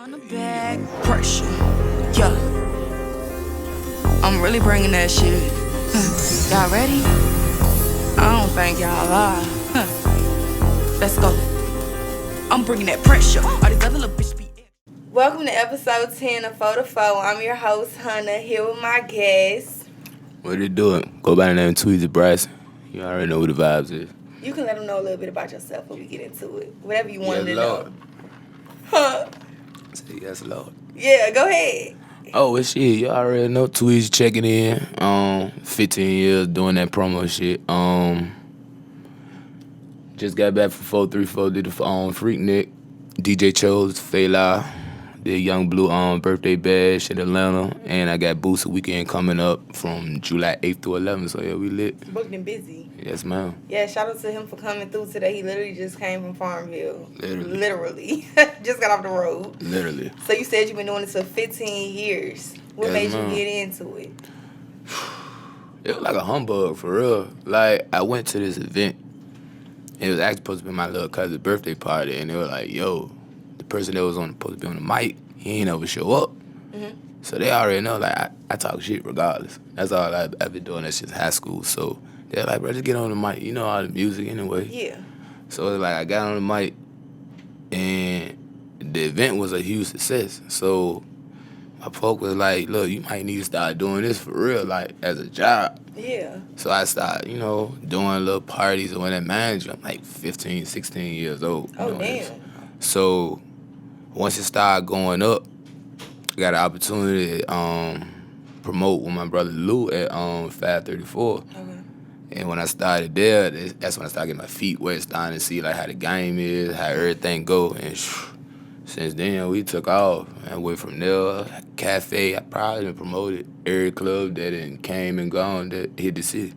On the back pressure, yeah. I'm really bringing that shit. Y'all ready? I don't think y'all are. Let's go. I'm bringing that pressure. All these other little bitches be. Welcome to episode 10 of Photo 4. I'm your host, Hunna, here with my guest. What they doing? Go by the name Tweezy Brasi. You already know what the vibes is. You can let them know a little bit about yourself before we get into it. Whatever you want Yes, to Lord. know. Huh? Say yes, Lord. Yeah, go ahead. Oh, well, shit, you already know Tweezy checking in. 15 years doing that promo shit. Just got back from 434, did the Freak Nick. DJ chose Fela, did Young Blue birthday bash in Atlanta, and I got Booster weekend coming up from July 8th to 11th. So yeah, we lit. Booked and busy. Yes, ma'am. Yeah, shout out to him for coming through today. He literally just came from Farmville. Literally. Just got off the road. Literally. So you said you've been doing this for 15 years. What Yes, made ma'am. you get into it? It was like a humbug, for real. Like, I went to this event. It was actually supposed to be my little cousin's birthday party, and they were like, yo, the person that was supposed to be on the mic, he ain't ever show up. Mm-hmm. So they already know, like, I talk shit regardless. That's all I've been doing that since high school. So they're like, bro, just get on the mic. You know all the music anyway. Yeah. So it's like, I got on the mic, and the event was a huge success. So my folk was like, look, you might need to start doing this for real, like, as a job. Yeah. So I started, doing little parties and when I managed, I'm like 15, 16 years old. Oh, doing this. damn. So once it started going up, I got an opportunity to promote with my brother Lou at 534. Okay. And when I started there, that's when I started getting my feet wet, starting to see like how the game is, how everything go. And since then, we took off and went from there. Cafe, I probably been promoted every club that done came and gone that hit the city.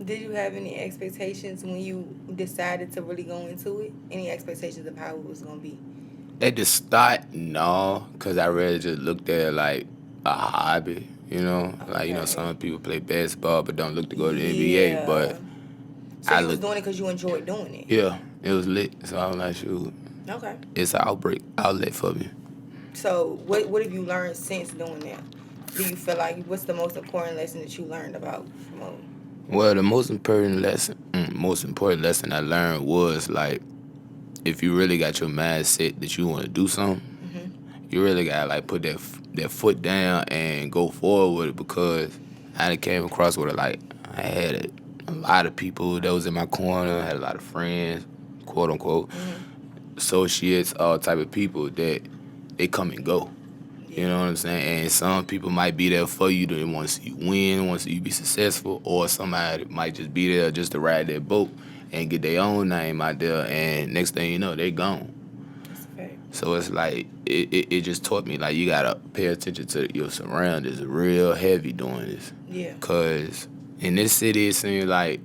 Did you have any expectations when you decided to really go into it? Any expectations of how it was going to be? At the start, no, because I really just looked at it like a hobby, Okay. Some people play basketball but don't look to go to the Yeah. NBA, but So you was doing it because you enjoyed doing it? yeah, it was lit. So I was like, shoot, Okay. it's an outlet for me. So what have you learned since doing that? Do you feel like, what's the most important lesson that you learned about promoting? Well, the most important lesson I learned was, like, if you really got your mindset that you want to do something, you really got to, like, put that foot down and go forward with it, because I done came across with it, like, I had a lot of people that was in my corner, I had a lot of friends, quote unquote, associates, all type of people that they come and go. You know what I'm saying? And some people might be there for you. They want to see you win, want to see you be successful, or somebody might just be there just to ride their boat and get their own name out there, and next thing you know, they gone. That's a fact. So it's like, it just taught me, like, you got to pay attention to your surroundings real heavy doing this. Yeah. Because in this city, it seems like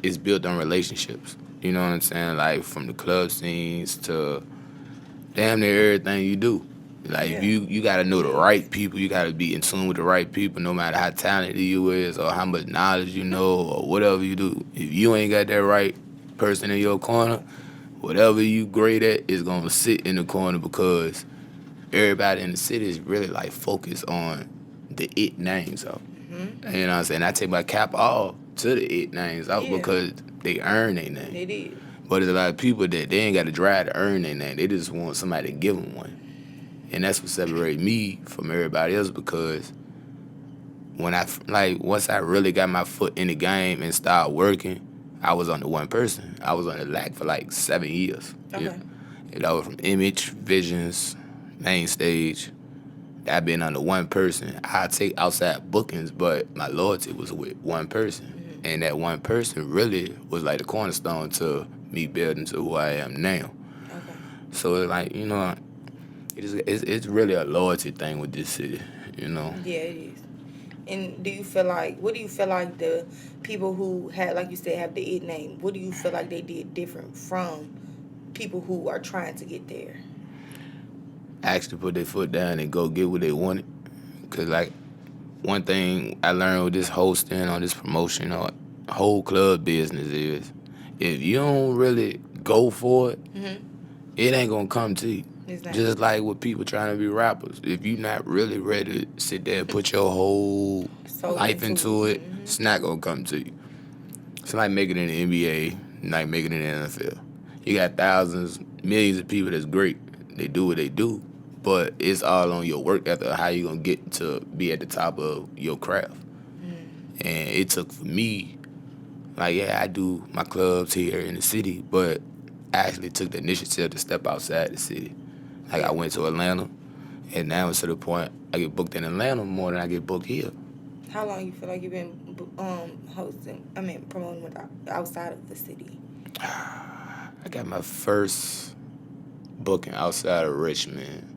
it's built on relationships. You know what I'm saying? Like, from the club scenes to damn near everything you do. Like, Yeah. you got to know the right people. You got to be in tune with the right people, no matter how talented you is or how much knowledge you know or whatever you do. If you ain't got that right person in your corner, whatever you great at is going to sit in the corner, because everybody in the city is really, like, focused on the it names out. You know what I'm saying? I take my cap off to the it names out, Yeah. because they earn their name. They did. But there's a lot of people that they ain't got to drive to earn their name. They just want somebody to give them one. And that's what separates me from everybody else, because once I really got my foot in the game and started working, I was under one person. I was on the LAC for like 7 years. Okay. And I was from Image, Visions, Main Stage. I've been under one person. I take outside bookings, but my loyalty was with one person. And that one person really was like the cornerstone to me building to who I am now. Okay. So it's like, it's really a loyalty thing with this city, Yeah, it is. And what do you feel like the people who had, like you said, have the it name, what do you feel like they did different from people who are trying to get there? Actually put their foot down and go get what they wanted. Because, like, one thing I learned with this hosting or this promotion or whole club business is, if you don't really go for it, it ain't going to come to you. Exactly. Just like with people trying to be rappers. If you're not really ready to sit there and put your whole life into it, it's not going to come to you. It's like making it in the NBA, like making it in the NFL. You got thousands, millions of people that's great. They do what they do, but it's all on your work ethic, how you going to get to be at the top of your craft. And it took for me, like, yeah, I do my clubs here in the city, but I actually took the initiative to step outside the city. Like, I went to Atlanta, and now it's to the point I get booked in Atlanta more than I get booked here. How long you feel like you've been promoting outside of the city? I got my first booking outside of Richmond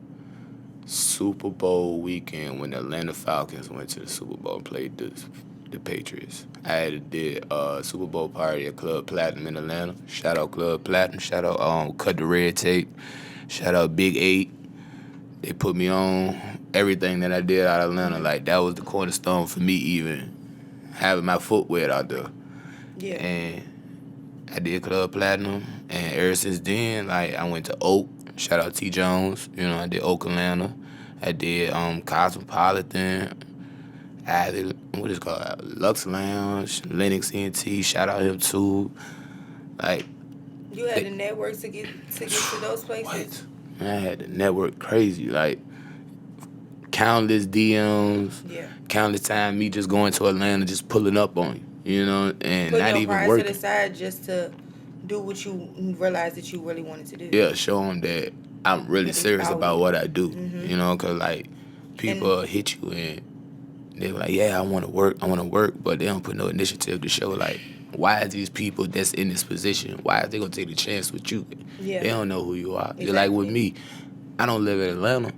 Super Bowl weekend when the Atlanta Falcons went to the Super Bowl and played the Patriots. I had did a Super Bowl party at Club Platinum in Atlanta. Shout out Club Platinum. Shout out Cut the Red Tape. Shout out Big 8. They put me on everything that I did out of Atlanta. Like, that was the cornerstone for me even having my foot wet out there. Yeah. And I did Club Platinum. And ever since then, like, I went to Oak. Shout out T. Jones. You know, I did Oak Atlanta. I did Cosmopolitan. I did, what is it called? Lux Lounge, Lennox ENT. Shout out him too. Like, you had the network to get to those places? What? Man, I had the network crazy. Like, countless DMs, countless time me just going to Atlanta, just pulling up on you, you know, and putting not your even pride working. To the side just to do what you realized that you really wanted to do. Yeah, show them that I'm really serious about what I do, you know, because, like, people hit you and they're like, yeah, I want to work, but they don't put no initiative to show, like, why is these people that's in this position, why are they going to take the chance with you? Yeah. They don't know who you are. Exactly. Just like with me, I don't live in Atlanta.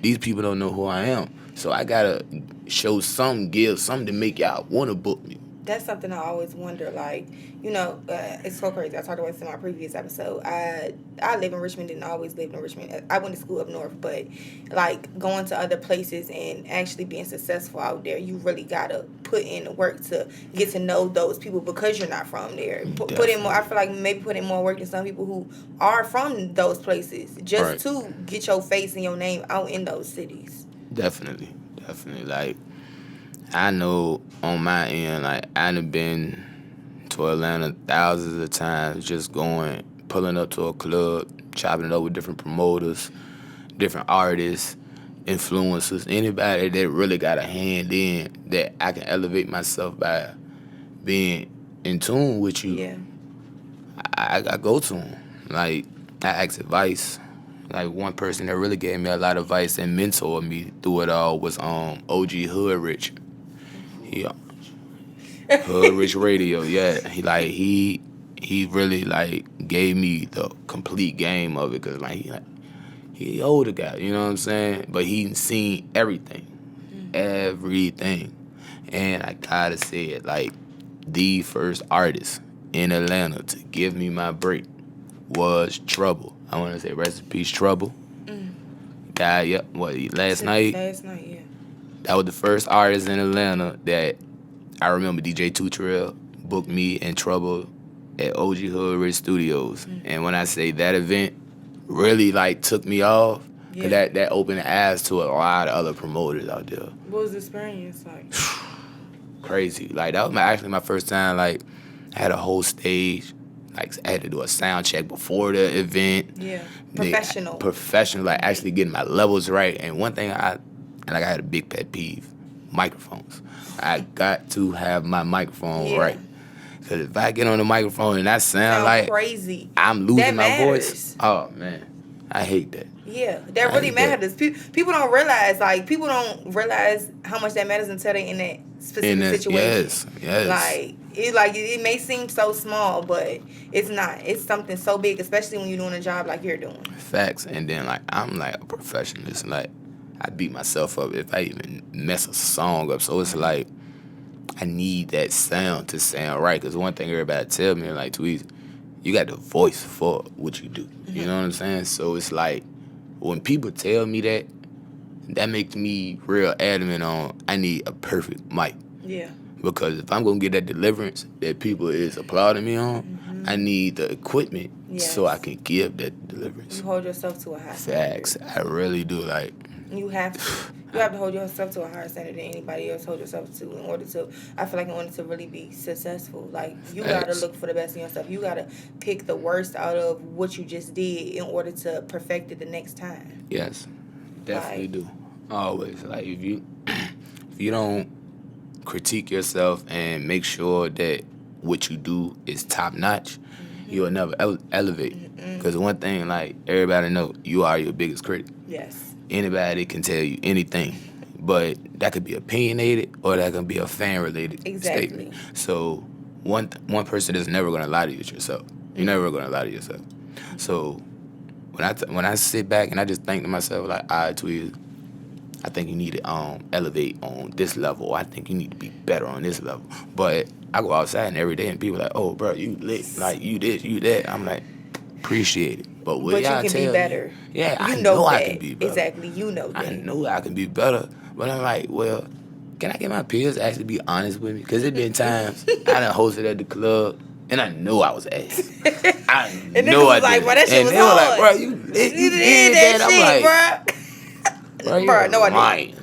These people don't know who I am. So I got to show some, give something to make y'all want to book me. That's something I always wonder, like, you know, it's so crazy. I talked about this in my previous episode. I live in Richmond, didn't always live in Richmond. I went to school up north, but, like, going to other places and actually being successful out there, you really got to put in the work to get to know those people because you're not from there. Put in more, I feel like maybe put in more work than some people who are from those places just to get your face and your name out in those cities. Definitely. Like, I know on my end, like, I done been to Atlanta thousands of times, just pulling up to a club, chopping it up with different promoters, different artists, influencers, anybody that really got a hand in that I can elevate myself by being in tune with you. Yeah. I go to them. Like, I ask advice. Like, one person that really gave me a lot of advice and mentored me through it all was OG Hood Rich. Hood Rich Radio, yeah. He really, like, gave me the complete game of it, because, like, he older guy, you know what I'm saying? But he seen everything. And I gotta say it, like, the first artist in Atlanta to give me my break was Trouble. I want to say rest in peace, Trouble. Died, last night? Last night, yeah. That was the first artist in Atlanta that I remember DJ Two Trail booked me and Trouble at OG Hood Rich Studios. And when I say that event really, like, took me off, cause that opened the eyes to a lot of other promoters out there. What was the experience like? Crazy. Like, that was actually my first time, like, I had a whole stage. Like, I had to do a sound check before the event. Yeah. Professional. Like, actually getting my levels right. And one thing I had a big pet peeve, microphones. I got to have my microphone right. Because if I get on the microphone and that sound like crazy, I'm losing my voice. Oh, man. I hate that. Yeah, that really matters. People don't realize how much that matters until they're in that specific situation. Yes. It may seem so small, but it's not. It's something so big, especially when you're doing a job like you're doing. Facts. And then, like, I'm, like, a perfectionist. Like, I beat myself up if I even mess a song up. So it's like, I need that sound to sound right. Because one thing everybody tell me, like, Tweezy, you got the voice for what you do. You know what I'm saying? So it's like, when people tell me that makes me real adamant on I need a perfect mic. Yeah. Because if I'm going to get that deliverance that people is applauding me on, I need the equipment so I can give that deliverance. You hold yourself to a high standard. Facts. I really do. Like, you have to. You have to hold yourself to a higher standard than anybody else hold yourself to in order to, I feel like in order to really be successful. Like, you got to look for the best in yourself. You got to pick the worst out of what you just did in order to perfect it the next time. Yes, definitely do. Always. Like, if you don't critique yourself and make sure that what you do is top notch, you'll never elevate. Because one thing, like, everybody know, you are your biggest critic. Yes. Anybody can tell you anything, but that could be opinionated or that can be a fan-related statement. So one person is never going to lie to you, it's yourself. You're never going to lie to yourself. So when I sit back and I just think to myself, like, all right, Tweezy, I think you need to elevate on this level. I think you need to be better on this level. But I go outside and every day and people are like, oh, bro, you lit. Like, you this, you that. I'm like, appreciate it. But what y'all you can be better. Yeah, I know that. I can be better. Exactly, you know that. I know I can be better. But I'm like, well, can I get my peers to actually be honest with me? Because there's been times I done hosted at the club and I know I was ass. I know I did. Like, bro, that shit and was they were hard. like, bro, you did that. I'm like, bro, you're lying.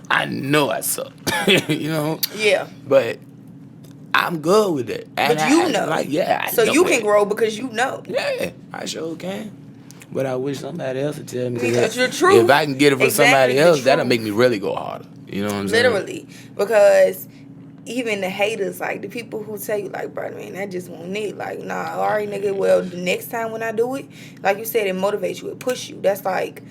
I know I suck. You know? Yeah. But I'm good with it. And but you know. Like, yeah. So you can grow because you know. Yeah, I sure can. But I wish somebody else would tell me. Because the truth. If I can get it from somebody else, that'll make me really go harder. You know what I'm saying? Literally. Because even the haters, like, the people who tell you, like, bro, man, that just won't need. Like, nah, all right, nigga, well, the next time when I do it, like you said, it motivates you. It push you. That's like,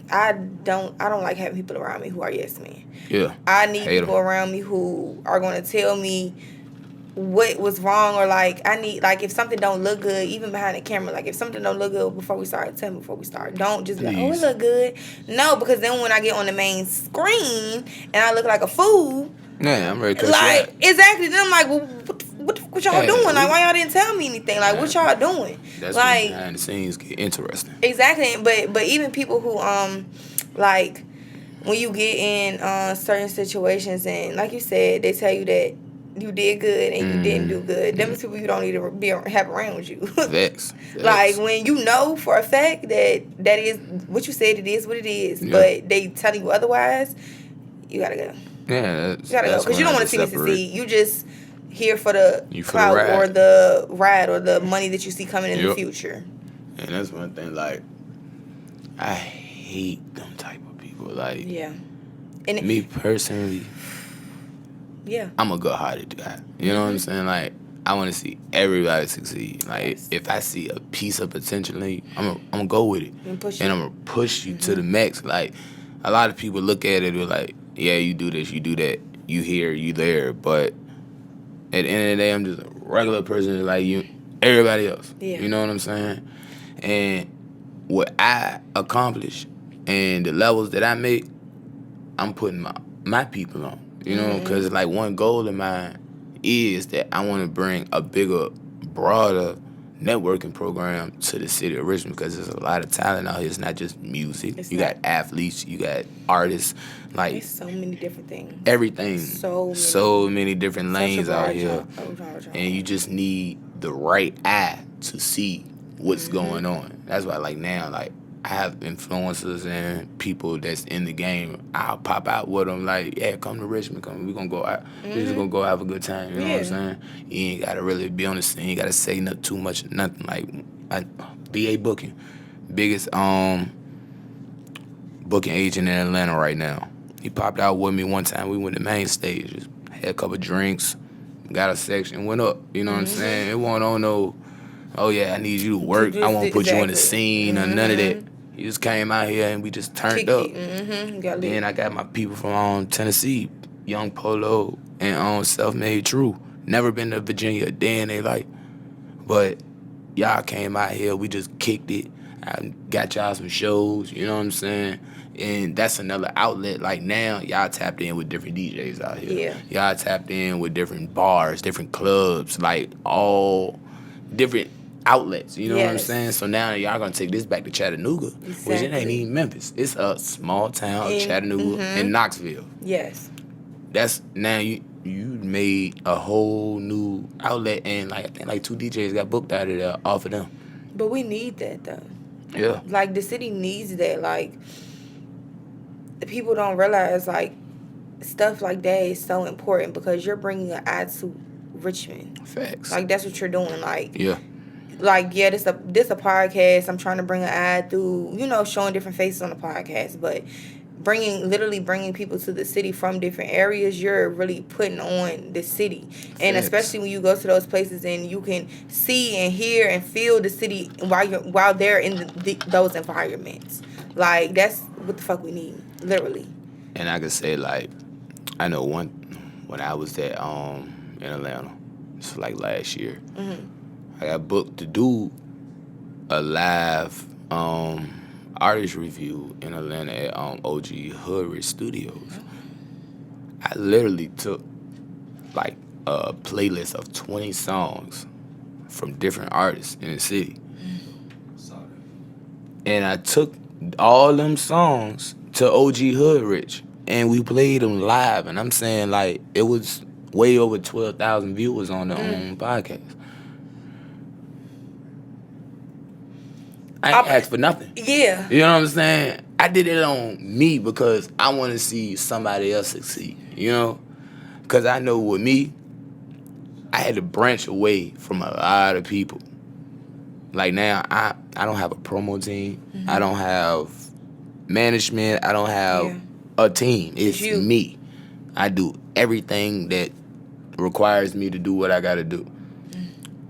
I don't like having people around me who are yes men. Yeah. I need people around me who are going to tell me what was wrong, or like I need, like, if something don't look good, even behind the camera, like if something don't look good before we start, tell me before we start. Don't just be like, oh, it look good. No, because then when I get on the main screen and I look like a fool, yeah, I'm ready to like, exactly. Then I'm like, well, what y'all doing? Like, why y'all didn't tell me anything? Like, what y'all doing? That's like, when behind the scenes get interesting. Exactly, but even people who like when you get in certain situations and like you said, they tell you that you did good and you didn't do good. Them people you don't need to have around with you. Facts. Like when you know for a fact that is what you said, it is what it is, but they tell you otherwise, you gotta go. Yeah, you gotta go because you don't want to see me succeed. You just here for the clout or the ride or the money that you see coming in the future. And that's one thing. Like, I hate them type of people. Like, and me personally, I'm a good-hearted guy. You know what I'm saying? Like, I want to see everybody succeed. Like, if I see a piece of potential in you, I'm gonna go with it, and I'm gonna push you to the max. Like, a lot of people look at it and like, yeah, you do this, you do that, you here, you there, but at the end of the day, I'm just a regular person like you, everybody else. You know what I'm saying? And what I accomplish and the levels that I make, I'm putting my people on. You know, because like one goal of mine is that I want to bring a bigger, broader networking program to the city of Richmond, because there's a lot of talent out here. It's not just music. You got athletes, you got artists, like there's so many different things. Everything. So many different lanes out here. And you just need the right eye to see what's going on. That's why, like, now, like, I have influencers and people that's in the game. I'll pop out with them, like, yeah, come to Richmond, come. We're going to go out. We're just going to go have a good time. You know what I'm saying? You ain't got to really be on the scene. You got to say not too much, nothing. Like, BA Booking, biggest booking agent in Atlanta right now. He popped out with me one time. We went to main stage, just had a couple drinks, got a section, went up. You know what I'm saying? It wasn't on no, oh yeah, I need you to work. I won't put you in the scene or none of that. He just came out here and we just turned up. Then I got my people from Tennessee, Young Polo and Self-Made True. Never been to Virginia a day in their life. But y'all came out here, we just kicked it. I got y'all some shows, you know what I'm saying? And that's another outlet. Like, now, y'all tapped in with different DJs out here. Y'all tapped in with different bars, different clubs, like all different outlets, you know what I'm saying? So now y'all gonna take this back to Chattanooga, which it ain't even Memphis. It's a small town, Chattanooga and Knoxville. Yes. That's now you made a whole new outlet, and like I think like 2 DJs got booked out of there off of them. But we need that though. Yeah. Like the city needs that. Like people don't realize like stuff like that is so important because you're bringing an eye to Richmond. Facts. Like that's what you're doing. Like yeah. Like yeah, this a podcast. I'm trying to bring an eye through, showing different faces on the podcast, but literally bringing people to the city from different areas, you're really putting on the city. And especially when you go to those places and you can see and hear and feel the city while they're in those environments. Like that's what the fuck we need, literally. And I could say like, I know when I was at in Atlanta, it's like last year. Mm-hmm. I got booked to do a live artist review in Atlanta at OG Hood Studios. I literally took like a playlist of 20 songs from different artists in the city. And I took all them songs to OG Hood Rich, and we played them live. And I'm saying, like, it was way over 12,000 viewers on the podcast. I ain't asked for nothing. Yeah. You know what I'm saying? I did it on me because I want to see somebody else succeed, Because I know with me, I had to branch away from a lot of people. Like now, I don't have a promo team. Mm-hmm. I don't have management. I don't have a team. It's me. I do everything that requires me to do what I got to do.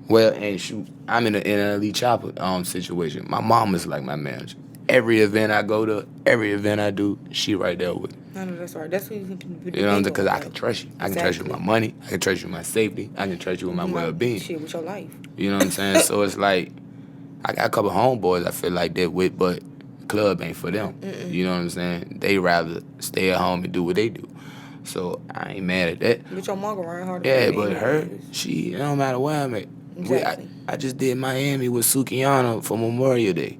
Well, and shoot, I'm in an elite chopper situation. My mom is like my manager. Every event I go to, every event I do, she right there with me. I know that's right. That's what you can do. You know what I'm saying? Because I can trust you. I can trust you with my money. I can trust you with my safety. I can trust you with my well-being. Shit, with your life. You know what I'm saying? So it's like, I got a couple homeboys I feel like that with, but club ain't for them. Mm-mm. You know what I'm saying? They rather stay at home and do what they do. So I ain't mad at that. But your mom around hard. Yeah, but her, it don't matter where I'm at. Exactly. I just did Miami with Sukiyana for Memorial Day.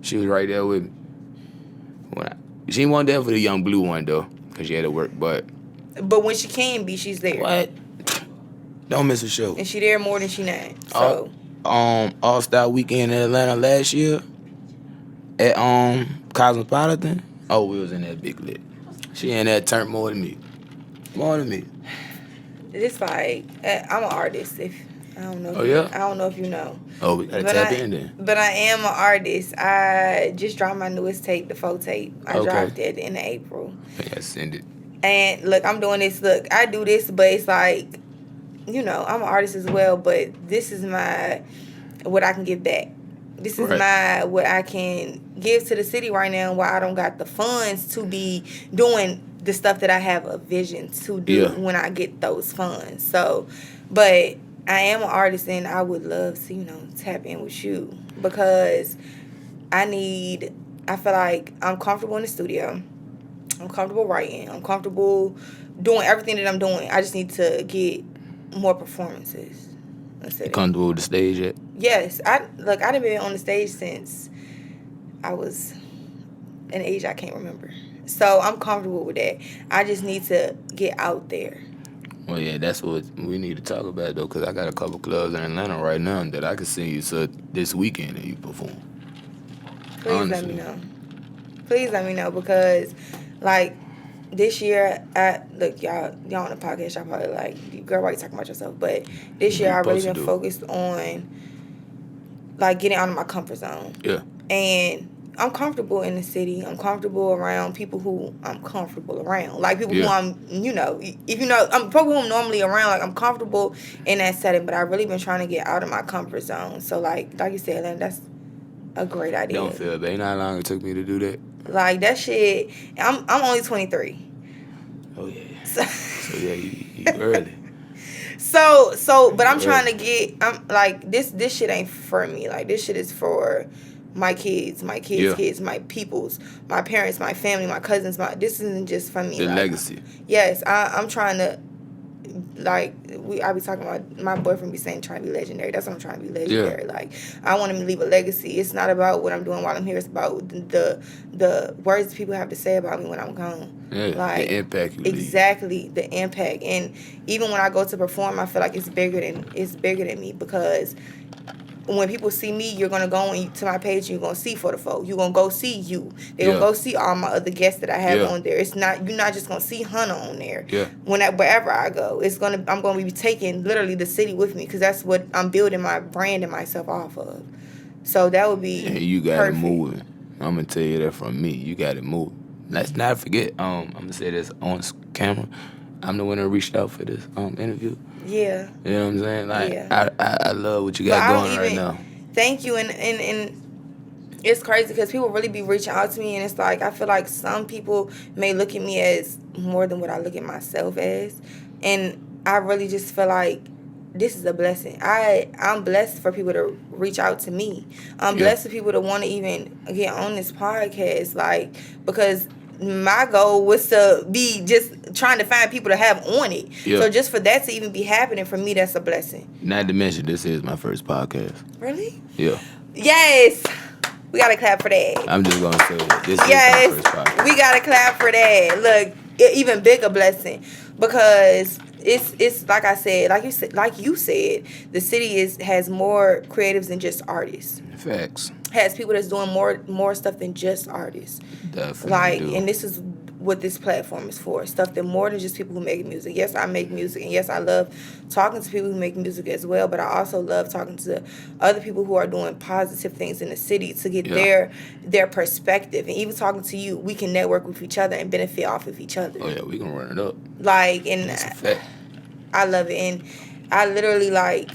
She was right there with me. She wasn't there for the young blue one, though, because she had to work, but when she can be, she's there. What? Don't miss a show. And she there more than she not. So. All-Star Weekend in Atlanta last year at Cosmopolitan. Oh, we was in that big lit. She in that turned more than me. More than me. It's like, I'm an artist. I don't know. I don't know if you know. Oh, we gotta tap in then. But I am an artist. I just dropped my newest tape, the 4 tape. I dropped it in April. Yeah, send it. And look, I'm doing this. Look, I do this, but it's like, I'm an artist as well. But this is what I can give back. This is what I can give to the city right now. While I don't got the funds to be doing the stuff that I have a vision to do when I get those funds. So, but I am an artist, and I would love to, tap in with you because I feel like I'm comfortable in the studio. I'm comfortable writing. I'm comfortable doing everything that I'm doing. I just need to get more performances. You comfortable with the stage yet? Yes. I've been on the stage since I was an age I can't remember. So I'm comfortable with that. I just need to get out there. Well, yeah, that's what we need to talk about, though, because I got a couple clubs in Atlanta right now that I can send you to this weekend and you perform. Please let me know. Please let me know because, like, this year, y'all on the podcast, y'all probably like, girl, why you talking about yourself? But this year, I've really been focused on, like, getting out of my comfort zone. Yeah. And I'm comfortable in the city. I'm comfortable around people who I'm comfortable around. Like, people who I'm, I'm people who I'm normally around. Like, I'm comfortable in that setting, but I've really been trying to get out of my comfort zone. So, like you said, Atlanta, that's a great idea. Don't feel bad. You know how long it took me to do that? Like, that shit, I'm only 23. Oh, yeah. So yeah, you early. But I'm trying to get, I'm like, this shit ain't for me. Like, this shit is for my kids, kids, my peoples, my parents, my family, my cousins. This isn't just for me. The legacy. Yes, I'm trying to like I be talking about, my boyfriend be saying trying to be legendary. That's what I'm trying to be legendary. Yeah. Like, I want to leave a legacy. It's not about what I'm doing while I'm here. It's about the words people have to say about me when I'm gone. Yeah, like, the impact you leave. Exactly, the impact. And even when I go to perform, I feel like it's bigger than me, because when people see me, you're gonna go to my page and you're gonna see for the folk. You're gonna go see you. They're gonna go see all my other guests that I have on there. It's not, you're not just gonna see Hunna on there. Yeah. Wherever I go, I'm gonna be taking literally the city with me, because that's what I'm building my brand and myself off of. So that would be you got perfect. it moving. I'm gonna tell you that from me. You got it moving. Let's not forget. I'm gonna say this on camera. I'm the one that reached out for this interview. Yeah. You know what I'm saying? Like, yeah. I love what you got going right now. Thank you, and it's crazy because people really be reaching out to me, and it's like, I feel like some people may look at me as more than what I look at myself as, and I really just feel like this is a blessing. I'm blessed for people to reach out to me. I'm blessed for people to want to even get on this podcast, like, because my goal was to be just trying to find people to have on it. Yeah. So just for that to even be happening for me, that's a blessing. Not to mention, this is my first podcast. Really? Yeah. Yes. We got to clap for that. I'm just going to say this is my first podcast. We got to clap for that. Look, even bigger blessing, because it's like I said, like you said, the city has more creatives than just artists. Facts. Has people that's doing more stuff than just artists. Definitely. And this is what this platform is for. Stuff that more than just people who make music. Yes, I make music, and yes, I love talking to people who make music as well, but I also love talking to other people who are doing positive things in the city to get their perspective. And even talking to you, we can network with each other and benefit off of each other. Oh yeah, we can run it up. Like, and that's a fact. I love it. And I literally, like,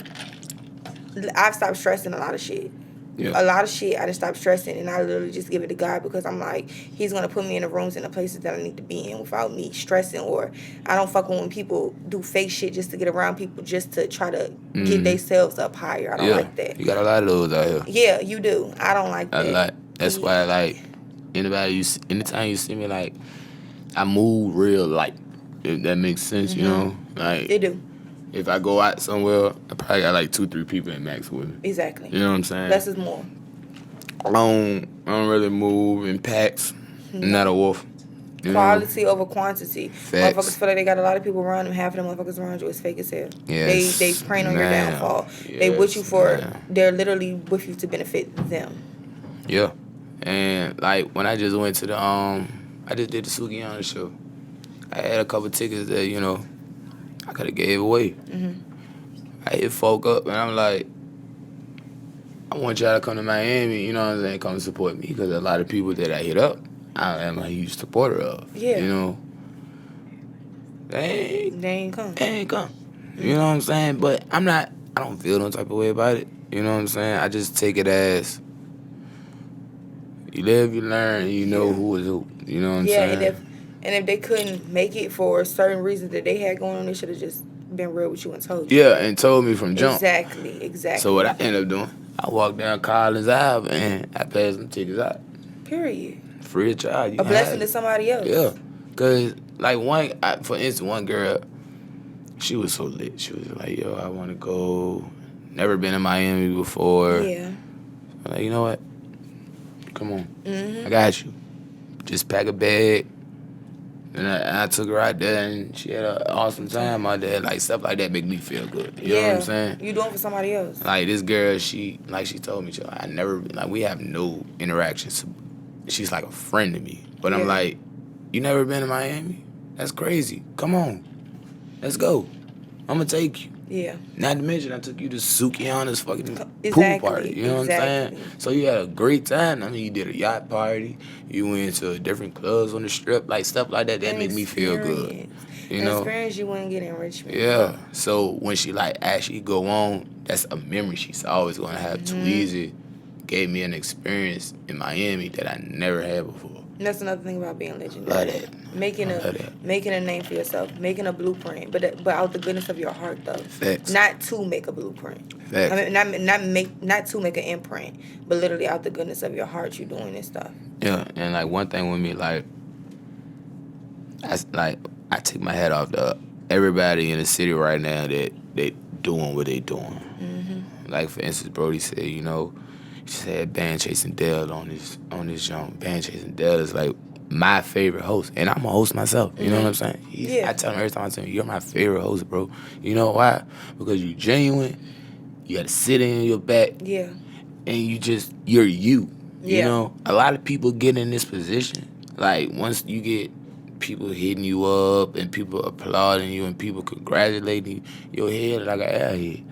I've stopped stressing a lot of shit. Yeah. A lot of shit I just stopped stressing, and I literally just give it to God, because I'm like, He's gonna put me in the rooms and the places that I need to be in without me stressing. Or I don't fuck with when people do fake shit just to get around people, just to try to get themselves up higher. I don't like that. You got a lot of those out here. Yeah, you do. I don't like that. A lot. That's why, like, anytime you see me, like, I move real light, if that makes sense, you know? Like, They do. If I go out somewhere, I probably got like 2-3 people in max with me. Exactly. You know what I'm saying? Less is more. I don't really move in packs. I'm not a wolf. Quality over quantity. Facts. Motherfuckers feel like they got a lot of people around them. Half of the motherfuckers around you is fake as hell. Yes. They preying on your downfall. Yes, they with you for, they're literally with you to benefit them. Yeah. And like when I just went to the I just did the Sukiana show. I had a couple tickets that, you know, I could have gave away. I hit folk up and I'm like, I want y'all to come to Miami, you know what I'm saying, come support me, because a lot of people that I hit up, I am a huge supporter of. Yeah. You know, they ain't come. You know what I'm saying? But I don't feel no type of way about it. You know what I'm saying? I just take it as you live, you learn, and you know who is who. You know what I'm saying? Yeah, and if they couldn't make it for certain reasons that they had going on, they should have just been real with you and told you. Yeah, and told me from jump. Exactly. So what I ended up doing, I walked down Collins Ave and I passed them tickets out. Period. Free of charge. A blessing to somebody else. Yeah. Because, like, for instance, one girl, she was so lit. She was like, yo, I want to go. Never been in Miami before. Yeah. I'm like, you know what? Come on. I got you. Just pack a bag. And I took her out there, and she had an awesome time out there. Like, stuff like that make me feel good. You know what I'm saying? You doing for somebody else. Like, this girl, she told me, I never, like, we have no interactions. She's like a friend to me. But I'm like, you never been to Miami? That's crazy. Come on. Let's go. I'm going to take you. Yeah. Not to mention, I took you to Sukiana's fucking pool party. You know what I'm saying? So you had a great time. I mean, you did a yacht party. You went to different clubs on the strip. Like, stuff like that. That made me feel good. You know? Experience you wouldn't get in Richmond. Yeah. So when she, like, actually go on, that's a memory she's always going to have. Tweezy gave me an experience in Miami that I never had before. And that's another thing about being legendary. Love that. Making a name for yourself, making a blueprint, but out the goodness of your heart, though. Facts. Not to make a blueprint. Facts. I mean, not to make an imprint, but literally out the goodness of your heart, you doing this stuff. Yeah, and like one thing with me, like I take my hat off to everybody in the city right now that they doing what they doing. Like for instance, Brody said, you know, he said Band Chasing Dell on this young Band Chasing Dell is like my favorite host, and I'm a host myself. You know what I'm saying? I tell him every time I tell him, you're my favorite host, bro. You know why? Because you genuine. You got to sit in your back. Yeah. And you're you. You know, a lot of people get in this position. Like once you get people hitting you up and people applauding you and people congratulating you, your head like an airhead.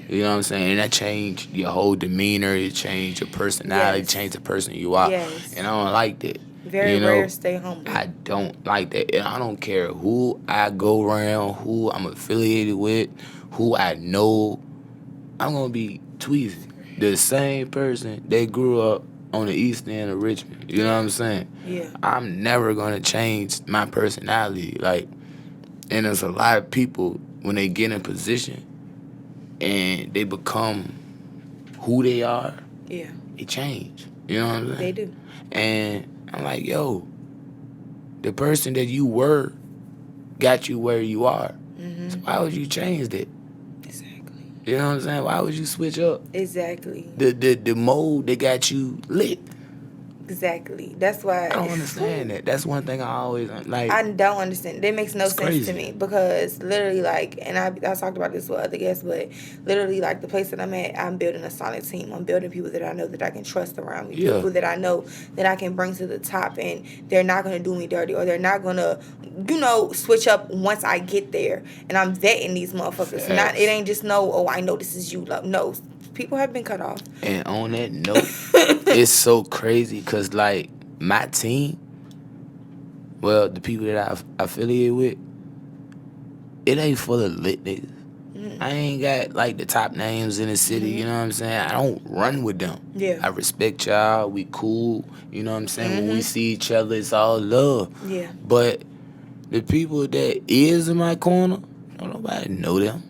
You know what I'm saying? And that changed your whole demeanor. It changed your personality. Changed the person you are. And I don't like that. Very rare. Stay humble. I don't like that. And I don't care who I go around, who I'm affiliated with, who I know. I'm gonna be Tweezy, the same person that grew up on the east end of Richmond. You know what I'm saying? Yeah. I'm never gonna change my personality. Like, and there's a lot of people when they get in position and they become who they are. Yeah. They change. You know what I'm saying? They do. And I'm like, yo, the person that you were got you where you are. So why would you change that? Exactly. You know what I'm saying? Why would you switch up? Exactly. The mode that got you lit. Exactly. That's why I don't understand that. That's one thing I always like. I don't understand. That makes no sense crazy to me because literally, like, and I talked about this with other guests, but literally, like, the place that I'm at, I'm building a solid team. I'm building people that I know that I can trust around me. People that I know that I can bring to the top, and they're not going to do me dirty or they're not going to, you know, switch up once I get there. And I'm vetting these motherfuckers. It ain't just I know this is you. No. People have been cut off. And on that note, it's so crazy because, like, my team, well, the people that I affiliate with, it ain't full of lit niggas. I ain't got, like, the top names in the city, you know what I'm saying? I don't run with them. Yeah. I respect y'all. We cool. You know what I'm saying? When we see each other, it's all love. Yeah. But the people that is in my corner, don't nobody know them.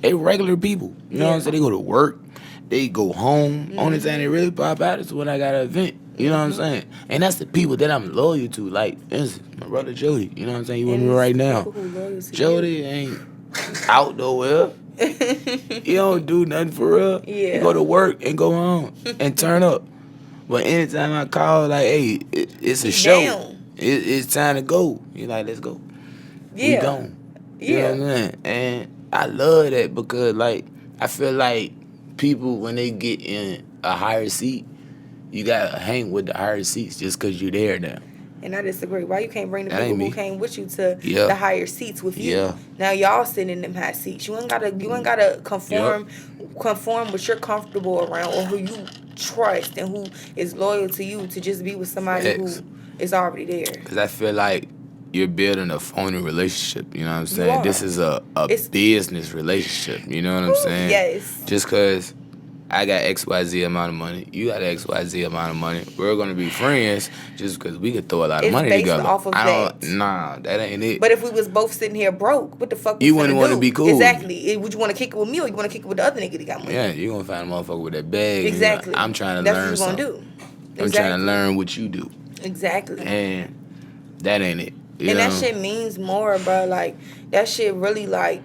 They regular people. You know what I'm saying? They go to work. They go home. Only time they really pop out is when I got an event. You know what I'm saying? And that's the people that I'm loyal to. Like, for instance, my brother Jody. You know what I'm saying? You with me right now. Jody ain't out nowhere. He don't do nothing for real. Yeah. He go to work and go home and turn up. But anytime I call, like, hey, it's a show. It's time to go. You're like, let's go. We gone. You know what I'm saying? And I love that because, like, I feel like people, when they get in a higher seat, you gotta hang with the higher seats just because you're there now. And I disagree. Why you can't bring the people who came with you to Yeah. the higher seats with you? Yeah. Now y'all sitting in them high seats. You ain't gotta conform what you're comfortable around or who you trust and who is loyal to you to just be with somebody who is already there. Because I feel like you're building a phony relationship. You know what I'm saying? You are. This is a business relationship. You know what I'm saying? Yes. Just because I got XYZ amount of money, you got XYZ amount of money, we're going to be friends just because we could throw a lot of money together. Off of that. Nah, that ain't it. But if we was both sitting here broke, what the fuck you wouldn't want to be cool. Exactly. Would you want to kick it with me or you want to kick it with the other nigga that got money? Yeah, you're going to find a motherfucker with that bag. Exactly. I'm trying to learn something. That's what you're going to do. I'm trying to learn what you do. Exactly. And that ain't it. And that shit means more, bro. Like, that shit really, like,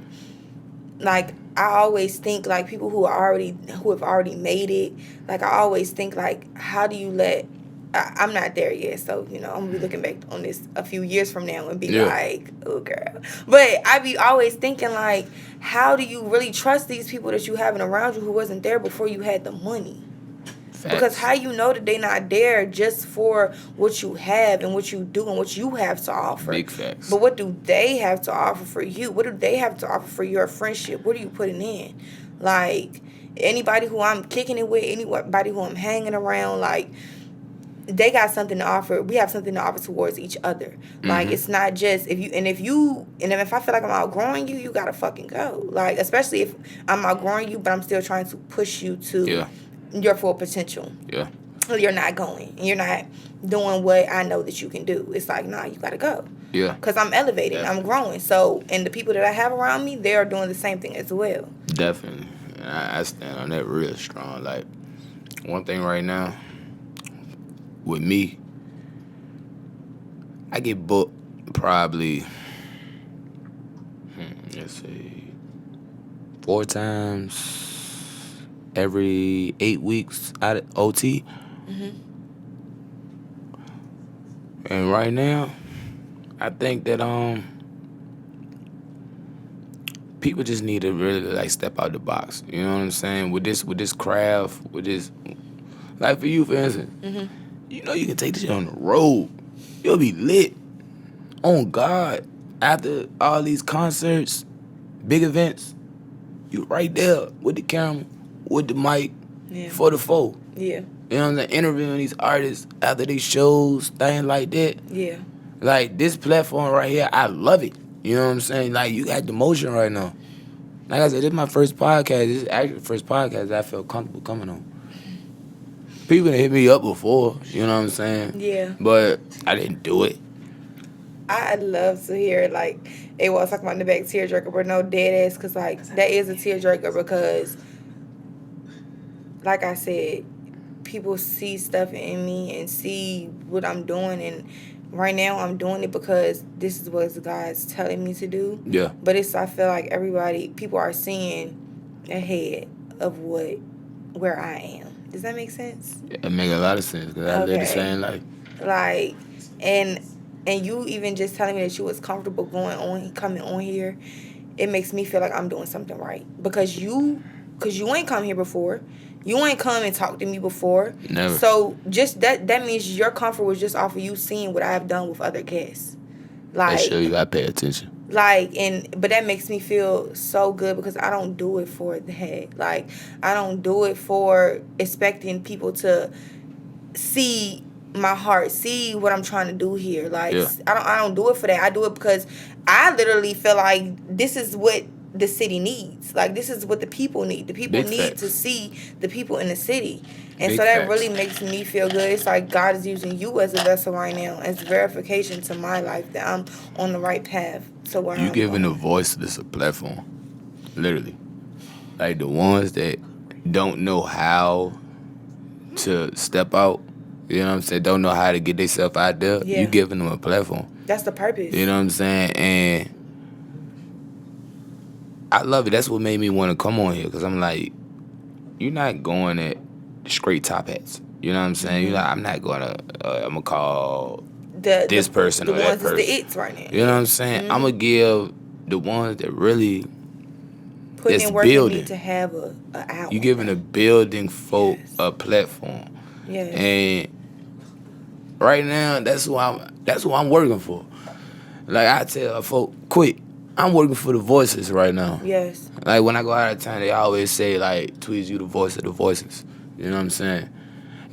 I always think, like, people who have already made it, like, I always think, like, how do you let, I'm not there yet, so, you know, I'm going to be looking back on this a few years from now and be like, oh, girl. But I be always thinking, like, how do you really trust these people that you having around you who wasn't there before you had the money? Facts. Because how you know that they not there just for what you have and what you do and what you have to offer. Big facts. But what do they have to offer for you? What do they have to offer for your friendship? What are you putting in? Like, anybody who I'm kicking it with, anybody who I'm hanging around, like, they got something to offer. We have something to offer towards each other. Like, it's not just if I feel like I'm outgrowing you, you gotta fucking go. Like, especially if I'm outgrowing you, but I'm still trying to push you to your full potential. Yeah. You're not going. You're not doing what I know that you can do. It's like, nah, you gotta go. Yeah. Because I'm elevating. Definitely. I'm growing. So, and the people that I have around me, they are doing the same thing as well. Definitely. And I stand on that real strong. Like, one thing right now, with me, I get booked probably, let's say 4 times every 8 weeks out of OT. And right now, I think that people just need to really like step out the box. You know what I'm saying? With this craft, with this, like for you, for instance, you know you can take this shit on the road. You'll be lit. On God, after all these concerts, big events, you right there with the camera, with the mic, for the foe. Yeah. You know what I'm saying? Interviewing these artists after these shows, things like that. Yeah. Like, this platform right here, I love it. You know what I'm saying? Like, you got the motion right now. Like I said, this is my first podcast. This is actually the first podcast that I felt comfortable coming on. People that hit me up before, you know what I'm saying? Yeah. But I didn't do it. I love to hear, like, they was talking about in the back tearjerker, but no dead ass, because, like, that is a tearjerker because, like I said, people see stuff in me and see what I'm doing, and right now I'm doing it because this is what God's telling me to do. Yeah. But I feel like people are seeing ahead of where I am. Does that make sense? It make a lot of sense because I live the same life. Like, and you even just telling me that you was comfortable coming on here, it makes me feel like I'm doing something right. Because you ain't come here before. You ain't come and talked to me before. Never. So just that means your comfort was just off of you seeing what I have done with other guests. Like, I show you I pay attention. Like, but that makes me feel so good because I don't do it for that. Like, I don't do it for expecting people to see my heart, see what I'm trying to do here. Like, I don't do it for that. I do it because I literally feel like this is what the city needs. Like, this is what the people need. The people need to see the people in the city. And so that really makes me feel good. It's like God is using you as a vessel right now as verification to my life that I'm on the right path to where I'm giving going. a voice to this platform. Literally. Like the ones that don't know how to step out, you know what I'm saying, don't know how to get themselves out there, you giving them a platform. That's the purpose. You know what I'm saying? And I love it. That's what made me want to come on here because I'm like, you're not going at straight top hats. You know what I'm saying? You're like, I'm not going to, I'm going to call this person or that person. The it's right now. You know what I'm saying? I'm going to give the ones that really putting in work building. Need to have a hour. You giving a building folk a platform. Yes. And right now, that's who I'm working for. Like I tell folk, quit. I'm working for the voices right now. Yes. Like when I go out of town, they always say like, Tweezy, you the voice of the voices. You know what I'm saying?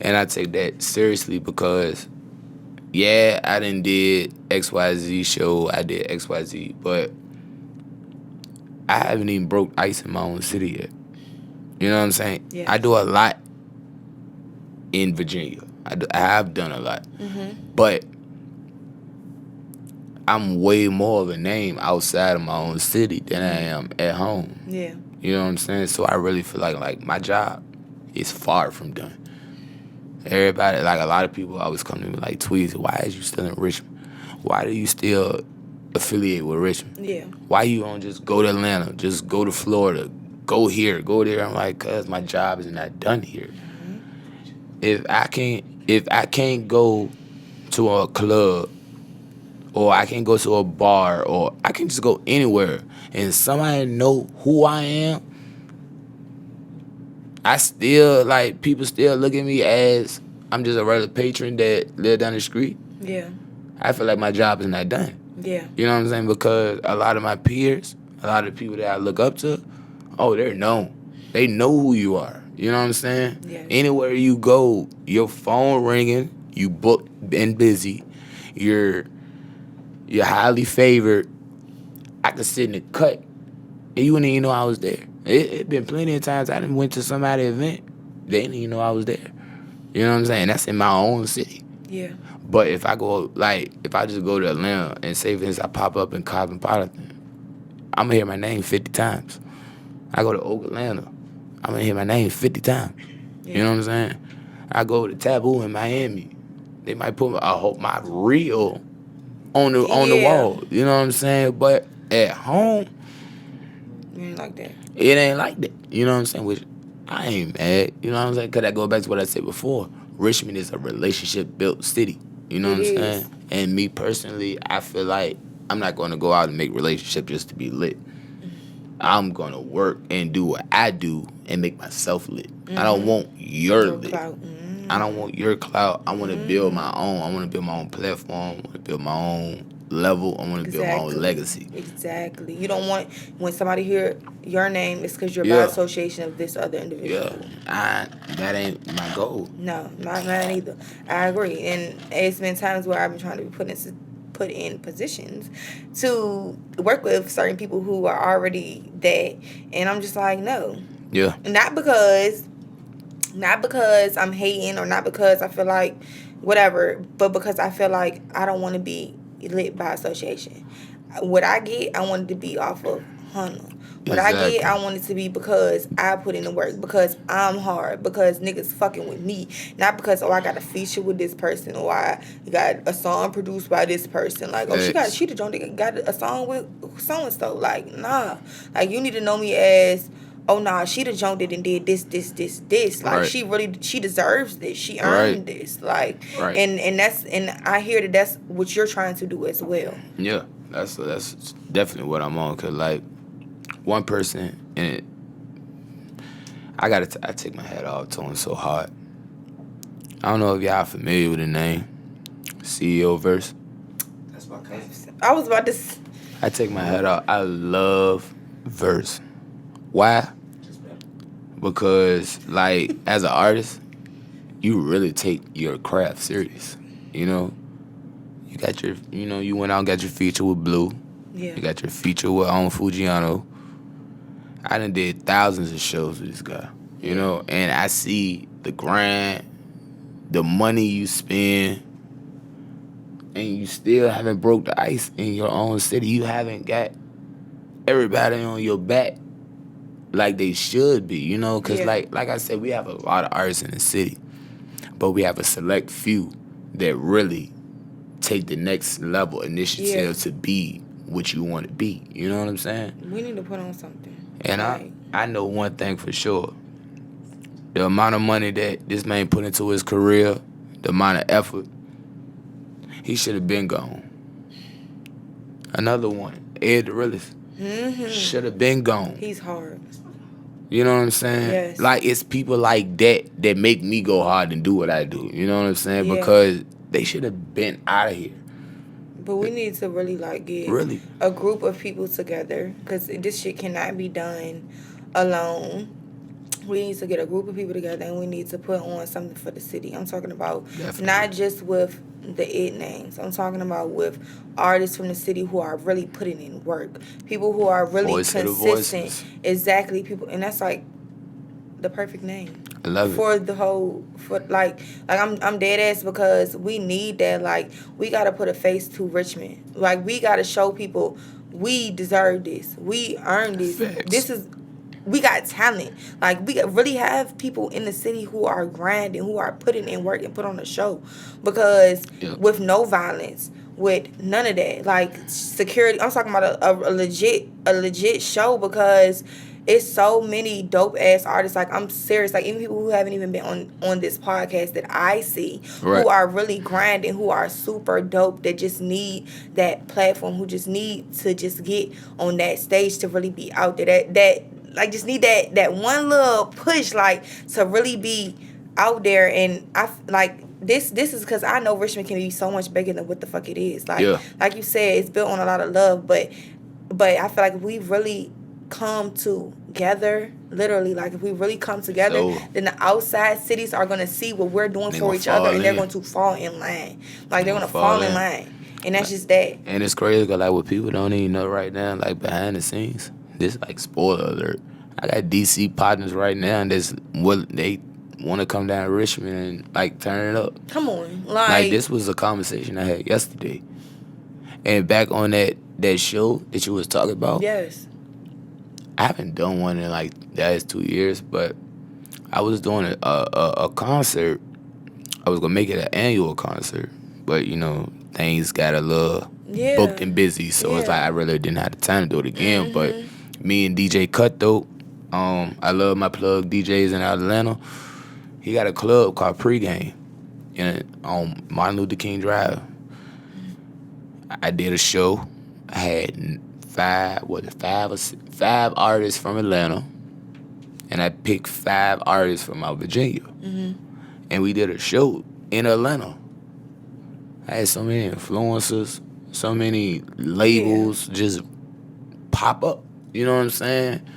And I take that seriously because, I done did XYZ show, I did XYZ, but I haven't even broke ice in my own city yet. You know what I'm saying? Yeah. I do a lot in Virginia. I have done a lot. But I'm way more of a name outside of my own city than I am at home. Yeah. You know what I'm saying? So I really feel like my job is far from done. Everybody, like a lot of people always come to me like, Tweezy, why is you still in Richmond? Why do you still affiliate with Richmond? Yeah. Why you don't just go to Atlanta, just go to Florida, go here, go there? I'm like, cause my job is not done here. If I can't go to a club, or I can go to a bar, or I can just go anywhere, and somebody know who I am, I still, like, people still look at me as I'm just a regular patron that live down the street. Yeah. I feel like my job is not done. Yeah. You know what I'm saying? Because a lot of my peers, a lot of people that I look up to, they're known. They know who you are. You know what I'm saying? Yeah. Anywhere you go, your phone ringing, you booked and busy, you're highly favored. I could sit in the cut, and you wouldn't even know I was there. It been plenty of times I done went to somebody's event, they didn't even know I was there. You know what I'm saying? That's in my own city. Yeah. But if I just go to Atlanta and say, for instance, I pop up in Cosmopolitan, I'm going to hear my name 50 times. I go to Oak Atlanta, I'm going to hear my name 50 times. Yeah. You know what I'm saying? I go to Taboo in Miami, they might put my reel on the wall. You know what I'm saying? But at home, You ain't like that. It ain't like that. You know what I'm saying? Which I ain't mad. You know what I'm saying? Because I go back to what I said before. Richmond is a relationship-built city. You know what I'm saying? And me personally, I feel like I'm not going to go out and make relationships just to be lit. I'm going to work and do what I do and make myself lit. I don't want your lit. I don't want your clout. I want to build my own. I want to build my own platform. I want to build my own level. I want to build my own legacy. Exactly. You don't want, when somebody hear your name, it's because you're by association of this other individual. Yeah. That ain't my goal. No, not mine either. I agree. And it's been times where I've been trying to be put in positions to work with certain people who are already that, and I'm just like, no. Yeah. Not because I'm hating or not because I feel like whatever, but because I feel like I don't want to be lit by association. What I get, I want it to be off of Hunna. What I get, I want it to be because I put in the work, because I'm hard, because niggas fucking with me. Not because, I got a feature with this person, or I got a song produced by this person. Like, she the joint that got a song with so-and-so. Like, nah. Like, you need to know me as, she the joint that did this. Like, she deserves this. She earned this. Like, and I hear that's what you're trying to do as well. Yeah, that's definitely what I'm on. Cause like, one person, and I take my hat off to him so hard. I don't know if y'all familiar with the name CEO Verse. That's my cousin. I was about to. I take my hat off. I love Verse. Why? Because like, as an artist, you really take your craft serious. You know, you got your, you went out and got your feature with Blue. Yeah. You got your feature with Fujiano. I done did thousands of shows with this guy, you know, and I see the grind, the money you spend, and you still haven't broke the ice in your own city. You haven't got everybody on your back like they should be, you know, because like I said, we have a lot of artists in the city, but we have a select few that really take the next level initiative to be what you want to be. You know what I'm saying? We need to put on something. And I know one thing for sure. The amount of money that this man put into his career, the amount of effort, he should have been gone. Another one, Ed the Realist, should have been gone. He's hard. You know what I'm saying? Yes. Like, it's people like that make me go hard and do what I do. You know what I'm saying? Yeah. Because they should have been out of here. But we need to really, like, get a group of people together, because this shit cannot be done alone. We need to get a group of people together, and we need to put on something for the city. I'm talking about not just with the it names. I'm talking about with artists from the city who are really putting in work. People who are really consistent. Exactly, people. And that's, like, the perfect name. I love it. For the whole, I'm dead ass, because we need that. Like, we got to put a face to Richmond. Like, we got to show people we deserve this. We earned this. Facts. We got talent. Like, we really have people in the city who are grinding, who are putting in work and put on a show. Because with no violence, with none of that, like, security, I'm talking about a legit show, because it's so many dope ass artists. Like, I'm serious. Like, even people who haven't even been on this podcast that I see, who are really grinding, who are super dope, that just need that platform, who just need to just get on that stage to really be out there. That like, just need that one little push, like, to really be out there. And I like this is because I know Richmond can be so much bigger than what the fuck it is. Like, like you said, it's built on a lot of love, but I feel like we really come together, literally, like, if we really come together, then the outside cities are going to see what we're doing for each other, and they're going to fall in line. Like, they're going to fall in line. And that's just that. And it's crazy, because, like, what people don't even know right now, like, behind the scenes, this, like, spoiler alert, I got DC partners right now, and they want to come down to Richmond and, like, turn it up. Come on. Like, this was a conversation I had yesterday. And back on that show that you was talking about. Yes. I haven't done one in, like, the last 2 years, but I was doing a concert. I was going to make it an annual concert, but, you know, things got a little booked and busy, so it's like I really didn't have the time to do it again, but me and DJ Cutthroat. I love my plug DJs in Atlanta. He got a club called Pregame on Martin Luther King Drive. I did a show. I had five artists from Atlanta, and I picked 5 artists from out Virginia. And we did a show in Atlanta. I had so many influencers, so many labels just pop up. You know what I'm saying?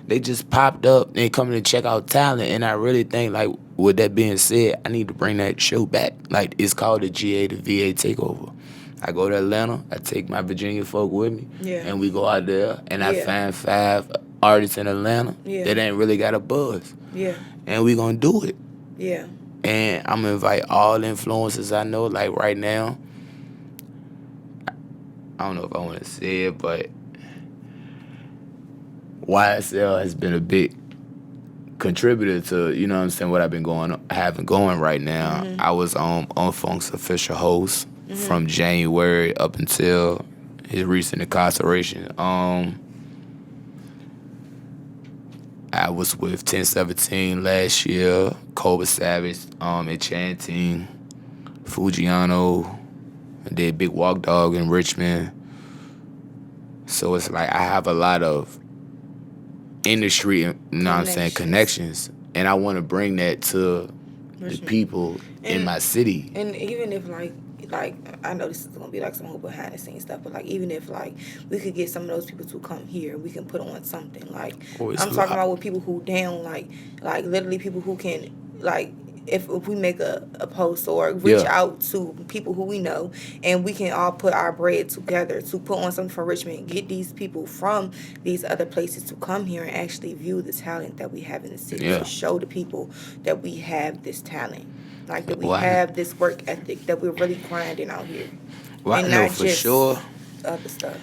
They just popped up and coming to check out talent. And I really think, like, with that being said, I need to bring that show back. Like, it's called the GA to VA Takeover. I go to Atlanta, I take my Virginia folk with me, and we go out there, and I find 5 artists in Atlanta that ain't really got a buzz. And we gonna do it. And I'm gonna invite all the influencers I know. Like right now, I don't know if I want to say it, but YSL has been a big contributor to, you know what I'm saying, what I've been having going right now. I was on Funk's official host from January up until his recent incarceration. I was with 1017 last year, Cobra Savage, Enchanting, Fujiano. I did Big Walk Dog in Richmond. So it's like I have a lot of industry, you know what I'm saying, connections. And I want to bring that to the people in my city. And even if like I know this is gonna be like some whole behind the scenes stuff, but like even if like we could get some of those people to come here, we can put on something. Like I'm talking about with people who down, like literally people who can, like if we make a post or reach out to people who we know, and we can all put our bread together to put on something for Richmond, get these people from these other places to come here and actually view the talent that we have in the city, to show the people that we have this talent. Like that we have this work ethic, that we're really grinding out here. Well, and I know not for just sure. Other stuff.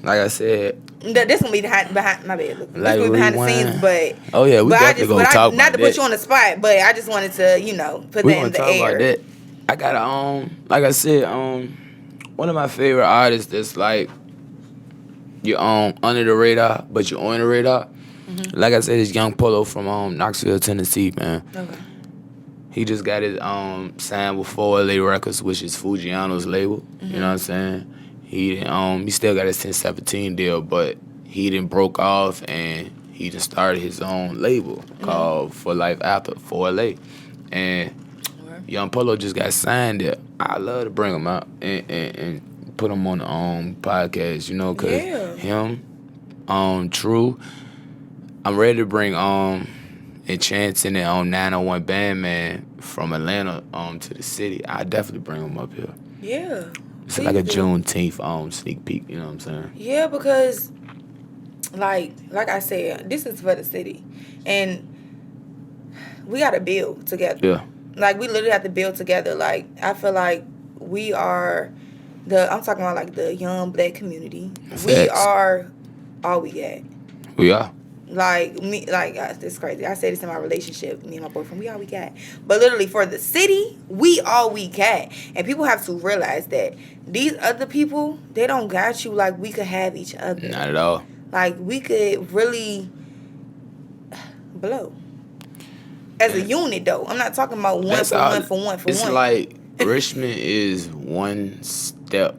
Like I said, this gonna be behind my bed. Look, like this gonna be behind the scenes, but we definitely gonna talk about that. Not to put you on the spot, but I just wanted to, put that in the air. About that. I got like I said, one of my favorite artists that's like you're under the radar, but you're on the radar. Like I said, this Young Polo from Knoxville, Tennessee, man. Okay. He just got his signed with 4LA Records, which is Fujiano's label. You know what I'm saying? He still got his 1017 deal, but he done broke off and he just started his own label called For Life After 4LA. And Young Polo just got signed there. I love to bring him out and put him on the podcast, because him, True. I'm ready to bring Enchanting and 901 Bandman from Atlanta to the city. I definitely bring him up here. Yeah. It's like a Juneteenth sneak peek, you know what I'm saying? Yeah, because like I said, this is for the city. And we gotta build together. Yeah. Like we literally have to build together. Like I feel like we are I'm talking about like the young black community. Facts. We are all we got. We are. Like me, like it's crazy. I say this in my relationship, me and my boyfriend. We all we got, but literally for the city, we all we got. And people have to realize that these other people, they don't got you like we could have each other. Not at all. Like we could really blow as a unit, though. I'm not talking about one for one. It's like Richmond is one step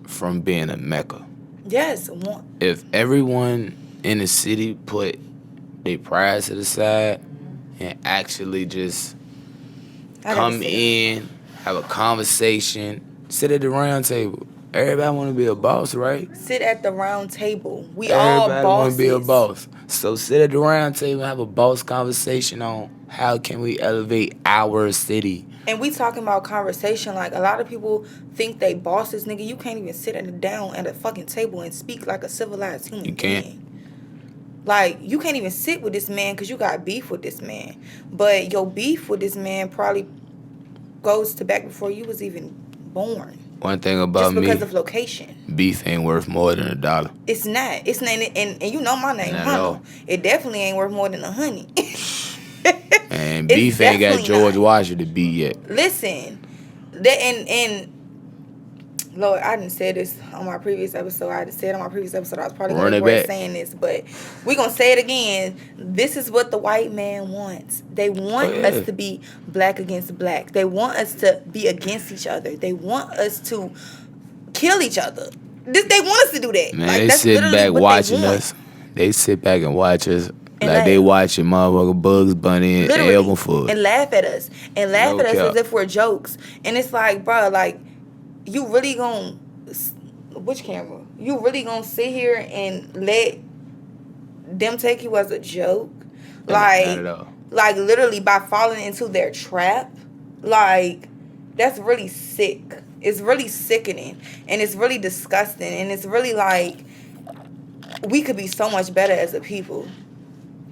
from being a Mecca. Yes, one. If everyone in the city put their pride to the side and actually just come in, have a conversation, sit at the round table. Everybody want to be a boss, right? Sit at the round table. We all bosses. Everybody want to be a boss. So sit at the round table and have a boss conversation on how can we elevate our city. And we talking about conversation, like a lot of people think they bosses, nigga. You can't even sit down at a fucking table and speak like a civilized human being. You can't. Like, you can't even sit with this man because you got beef with this man. But your beef with this man probably goes to back before you was even born. One thing about me, just because of location. Beef ain't worth more than $1. It's not. It's not. And you know my name, Hunna. It definitely ain't worth more than $100. And beef ain't got George Washington beat yet. Listen, and Lord, I didn't say this on my previous episode. I didn't say it on my previous episode. I was probably Run going to it regret back. saying this, but we're going to say it again. This is what the white man wants. They want us to be black against black. They want us to be against each other. They want us to kill each other. They want us to do that. Man, like, they that's sit literally back what watching they want. us. They sit back and watch us And like they laugh. watching motherfucker Bugs Bunny and Elmer Fudd. And laugh at us. And laugh No at us cap. as if we're jokes. And it's like, bro, like, you really gonna... Which camera? You really gonna sit here and let them take you as a joke? Like, not at all. Like, literally by falling into their trap? Like, that's really sick. It's really sickening. And it's really disgusting. And it's really like, we could be so much better as a people.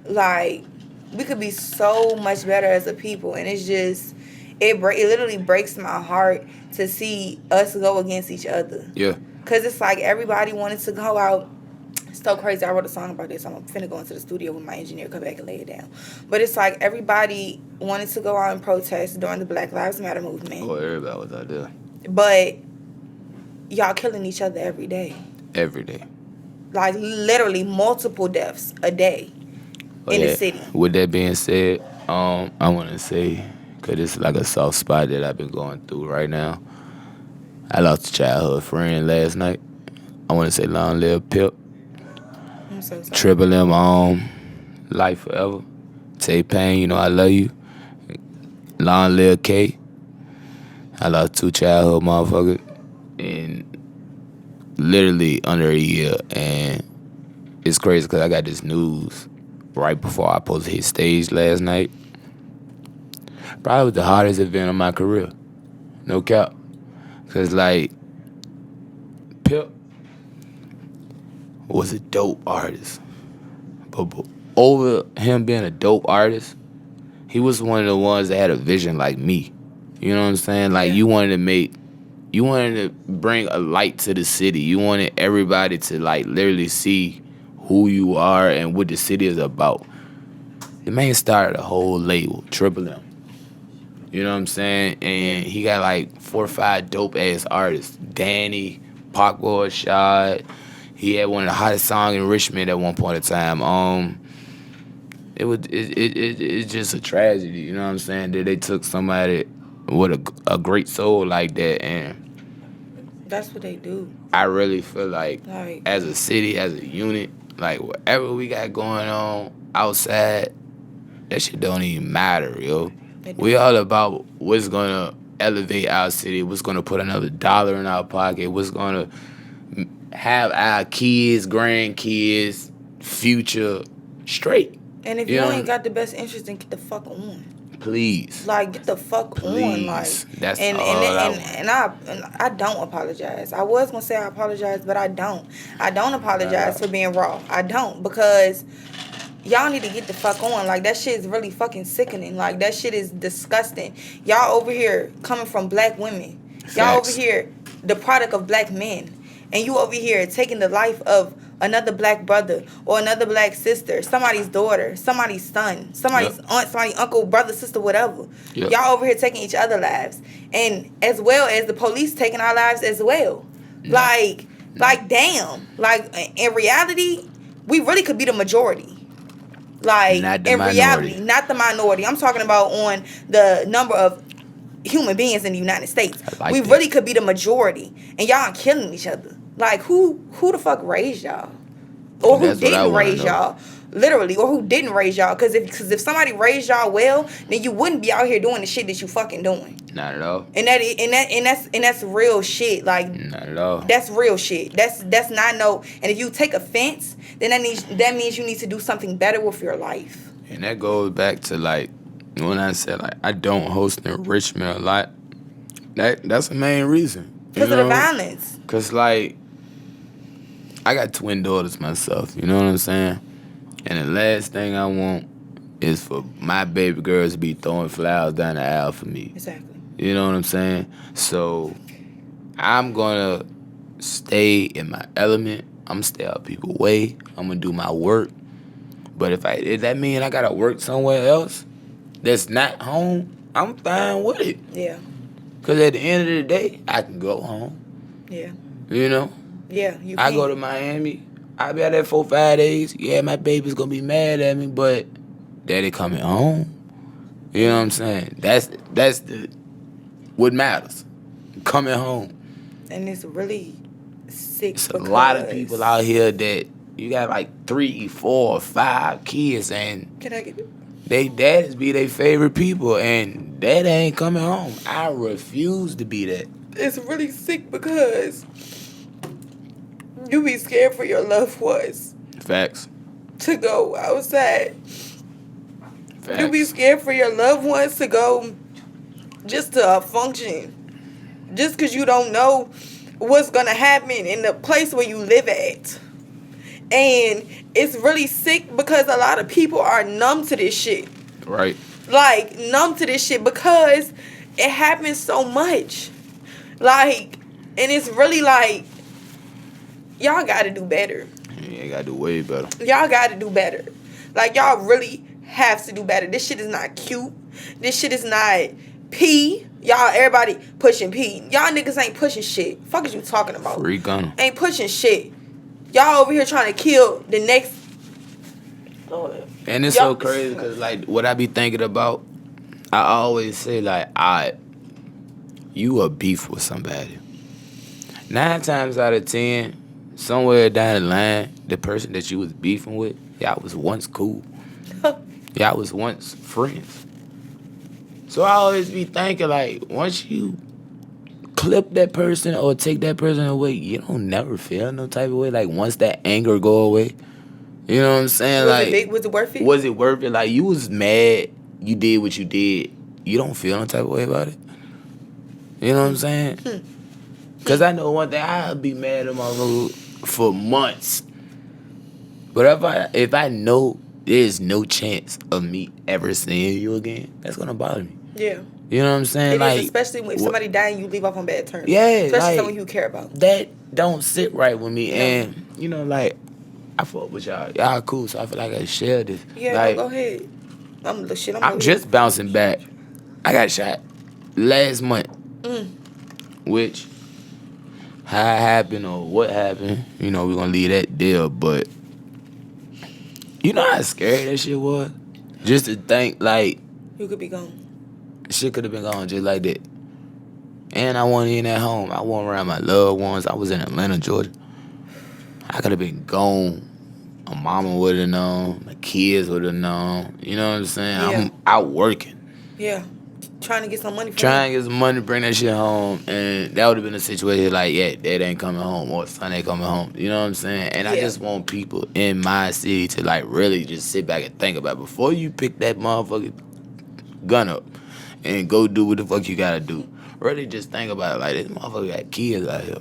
Like, we could be so much better as a people. And it's just, it literally breaks my heart to see us go against each other. Yeah. Because it's like everybody wanted to go out. It's so crazy. I wrote a song about this. I'm finna go into the studio with my engineer, come back and lay it down. But it's like everybody wanted to go out and protest during the Black Lives Matter movement. Oh, everybody was out there. But y'all killing each other every day. Every day. Like, literally multiple deaths a day in the city. With that being said, I want to say, because it's like a soft spot that I've been going through right now. I lost a childhood friend last night. I want to say long live Pip. I'm so sorry. Triple M, life forever. T-Pain, you know I love you. Long live K. I lost 2 childhood motherfuckers in literally under a year. And it's crazy because I got this news right before I supposed to hit stage last night. Probably was the hardest event of my career. No cap. Because, like, Pip was a dope artist. But over him being a dope artist, he was one of the ones that had a vision like me. You know what I'm saying? Like, you wanted to bring a light to the city. You wanted everybody to, like, literally see who you are and what the city is about. The man started a whole label, Triple M. You know what I'm saying? And he got like 4 or 5 dope-ass artists. Danny, Parkboy, Shad. He had one of the hottest songs in Richmond at one point in time. It's just a tragedy, you know what I'm saying? That they took somebody with a great soul like that, and that's what they do. I really feel like as a city, as a unit, like whatever we got going on outside, that shit don't even matter, yo. We all about what's gonna elevate our city, what's gonna put another dollar in our pocket, what's gonna have our kids, grandkids, future straight. And if you ain't got the best interest, then get the fuck on. Please. Like, get the fuck on. Like, that's and I don't apologize. I was gonna say I apologize, but I don't. I don't apologize for being raw. I don't, because y'all need to get the fuck on. Like, that shit is really fucking sickening. Like, that shit is disgusting. Y'all over here coming from black women. Y'all over here the product of black men. And you over here taking the life of another black brother or another black sister, somebody's daughter, somebody's son, somebody's aunt, somebody's uncle, brother, sister, whatever. Y'all over here taking each other's lives. And as well as the police taking our lives as well. Like, damn. Like, in reality, we really could be the majority. Like, in reality, not the minority. I'm talking about on the number of human beings in the United States. We really could be the majority. And y'all are killing each other. Like, who the fuck raised y'all? Or who didn't raise y'all? Literally. Or who didn't raise y'all? Because if somebody raised y'all well, then you wouldn't be out here doing the shit that you fucking doing. Not at all. And that's real shit. Like, not at all. That's real shit. That's not no. And if you take offense, then that means you need to do something better with your life. And that goes back to, like, when I said, like, I don't host in Richmond a lot. That's the main reason. Because of the violence. Because, like, I got twin daughters myself, you know what I'm saying? And the last thing I want is for my baby girls to be throwing flowers down the aisle for me. Exactly. You know what I'm saying? So I'm going to stay in my element. I'm going to stay out people's way. I'm going to do my work. But if that means I got to work somewhere else that's not home, I'm fine with it. Yeah. Because at the end of the day, I can go home. Yeah. You know? Yeah, you I can. go to Miami. I be out there 4-5 days. Yeah, my baby's gonna be mad at me, but daddy coming home. You know what I'm saying? That's the what matters. Coming home. And it's really sick. It's a lot of people out here that you got like 3, 4, 5 kids, and Can I get it? they daddies be their favorite people, and daddy ain't coming home. I refuse to be that. It's really sick because you be scared for your loved ones Facts. to go outside. Facts. You be scared for your loved ones to go just to a function. Just because you don't know what's going to happen in the place where you live at. And it's really sick because a lot of people are numb to this shit. Right. Like, numb to this shit because it happens so much. Like, and it's really like, y'all got to do better. Yeah, you got to do way better. Y'all got to do better. Like, y'all really have to do better. This shit is not cute. This shit is not P. Y'all, everybody pushing P. Y'all niggas ain't pushing shit. Fuck is you talking about? Free gunner. Ain't pushing shit. Y'all over here trying to kill the next. And it's so crazy because, like, what I be thinking about, I always say, like, you a beef with somebody. 9 times out of 10, somewhere down the line, the person that you was beefing with, y'all was once cool. Y'all was once friends. So I always be thinking, like, once you clip that person or take that person away, you don't never feel no type of way. Like, once that anger go away, you know what I'm saying? Was it worth it? Was it worth it? Like, you was mad, you did what you did. You don't feel no type of way about it. You know what I'm saying? Because I know one thing, I'll be mad at my mother for months. But if I know there's no chance of me ever seeing you again, that's going to bother me. Yeah. You know what I'm saying? It like, is, especially if somebody dying, you leave off on bad terms. Yeah. Especially like, someone you care about. That don't sit right with me. No. And, you know, like, I fuck with y'all. Y'all cool, so I feel like I share this. Yeah, like, no, go ahead. I'm just bouncing back. I got shot last month. Which, how it happened or what happened, you know, we're going to leave that there. But, you know how scary that shit was? Just to think, like, you could be gone. Shit could have been gone just like that. And I wasn't even at home. I wasn't around my loved ones. I was in Atlanta, Georgia. I could have been gone. My mama would have known. My kids would have known. You know what I'm saying? Yeah. I'm out working. Yeah. Trying to get some money Trying to get some money to bring that shit home. And that would have been a situation like, yeah, dad ain't coming home or son ain't coming home. You know what I'm saying? And I just want people in my city to, like, really just sit back and think about it. Before you pick that motherfucking gun up and go do what the fuck you gotta do. Really just think about it. Like, this motherfucker got kids out here.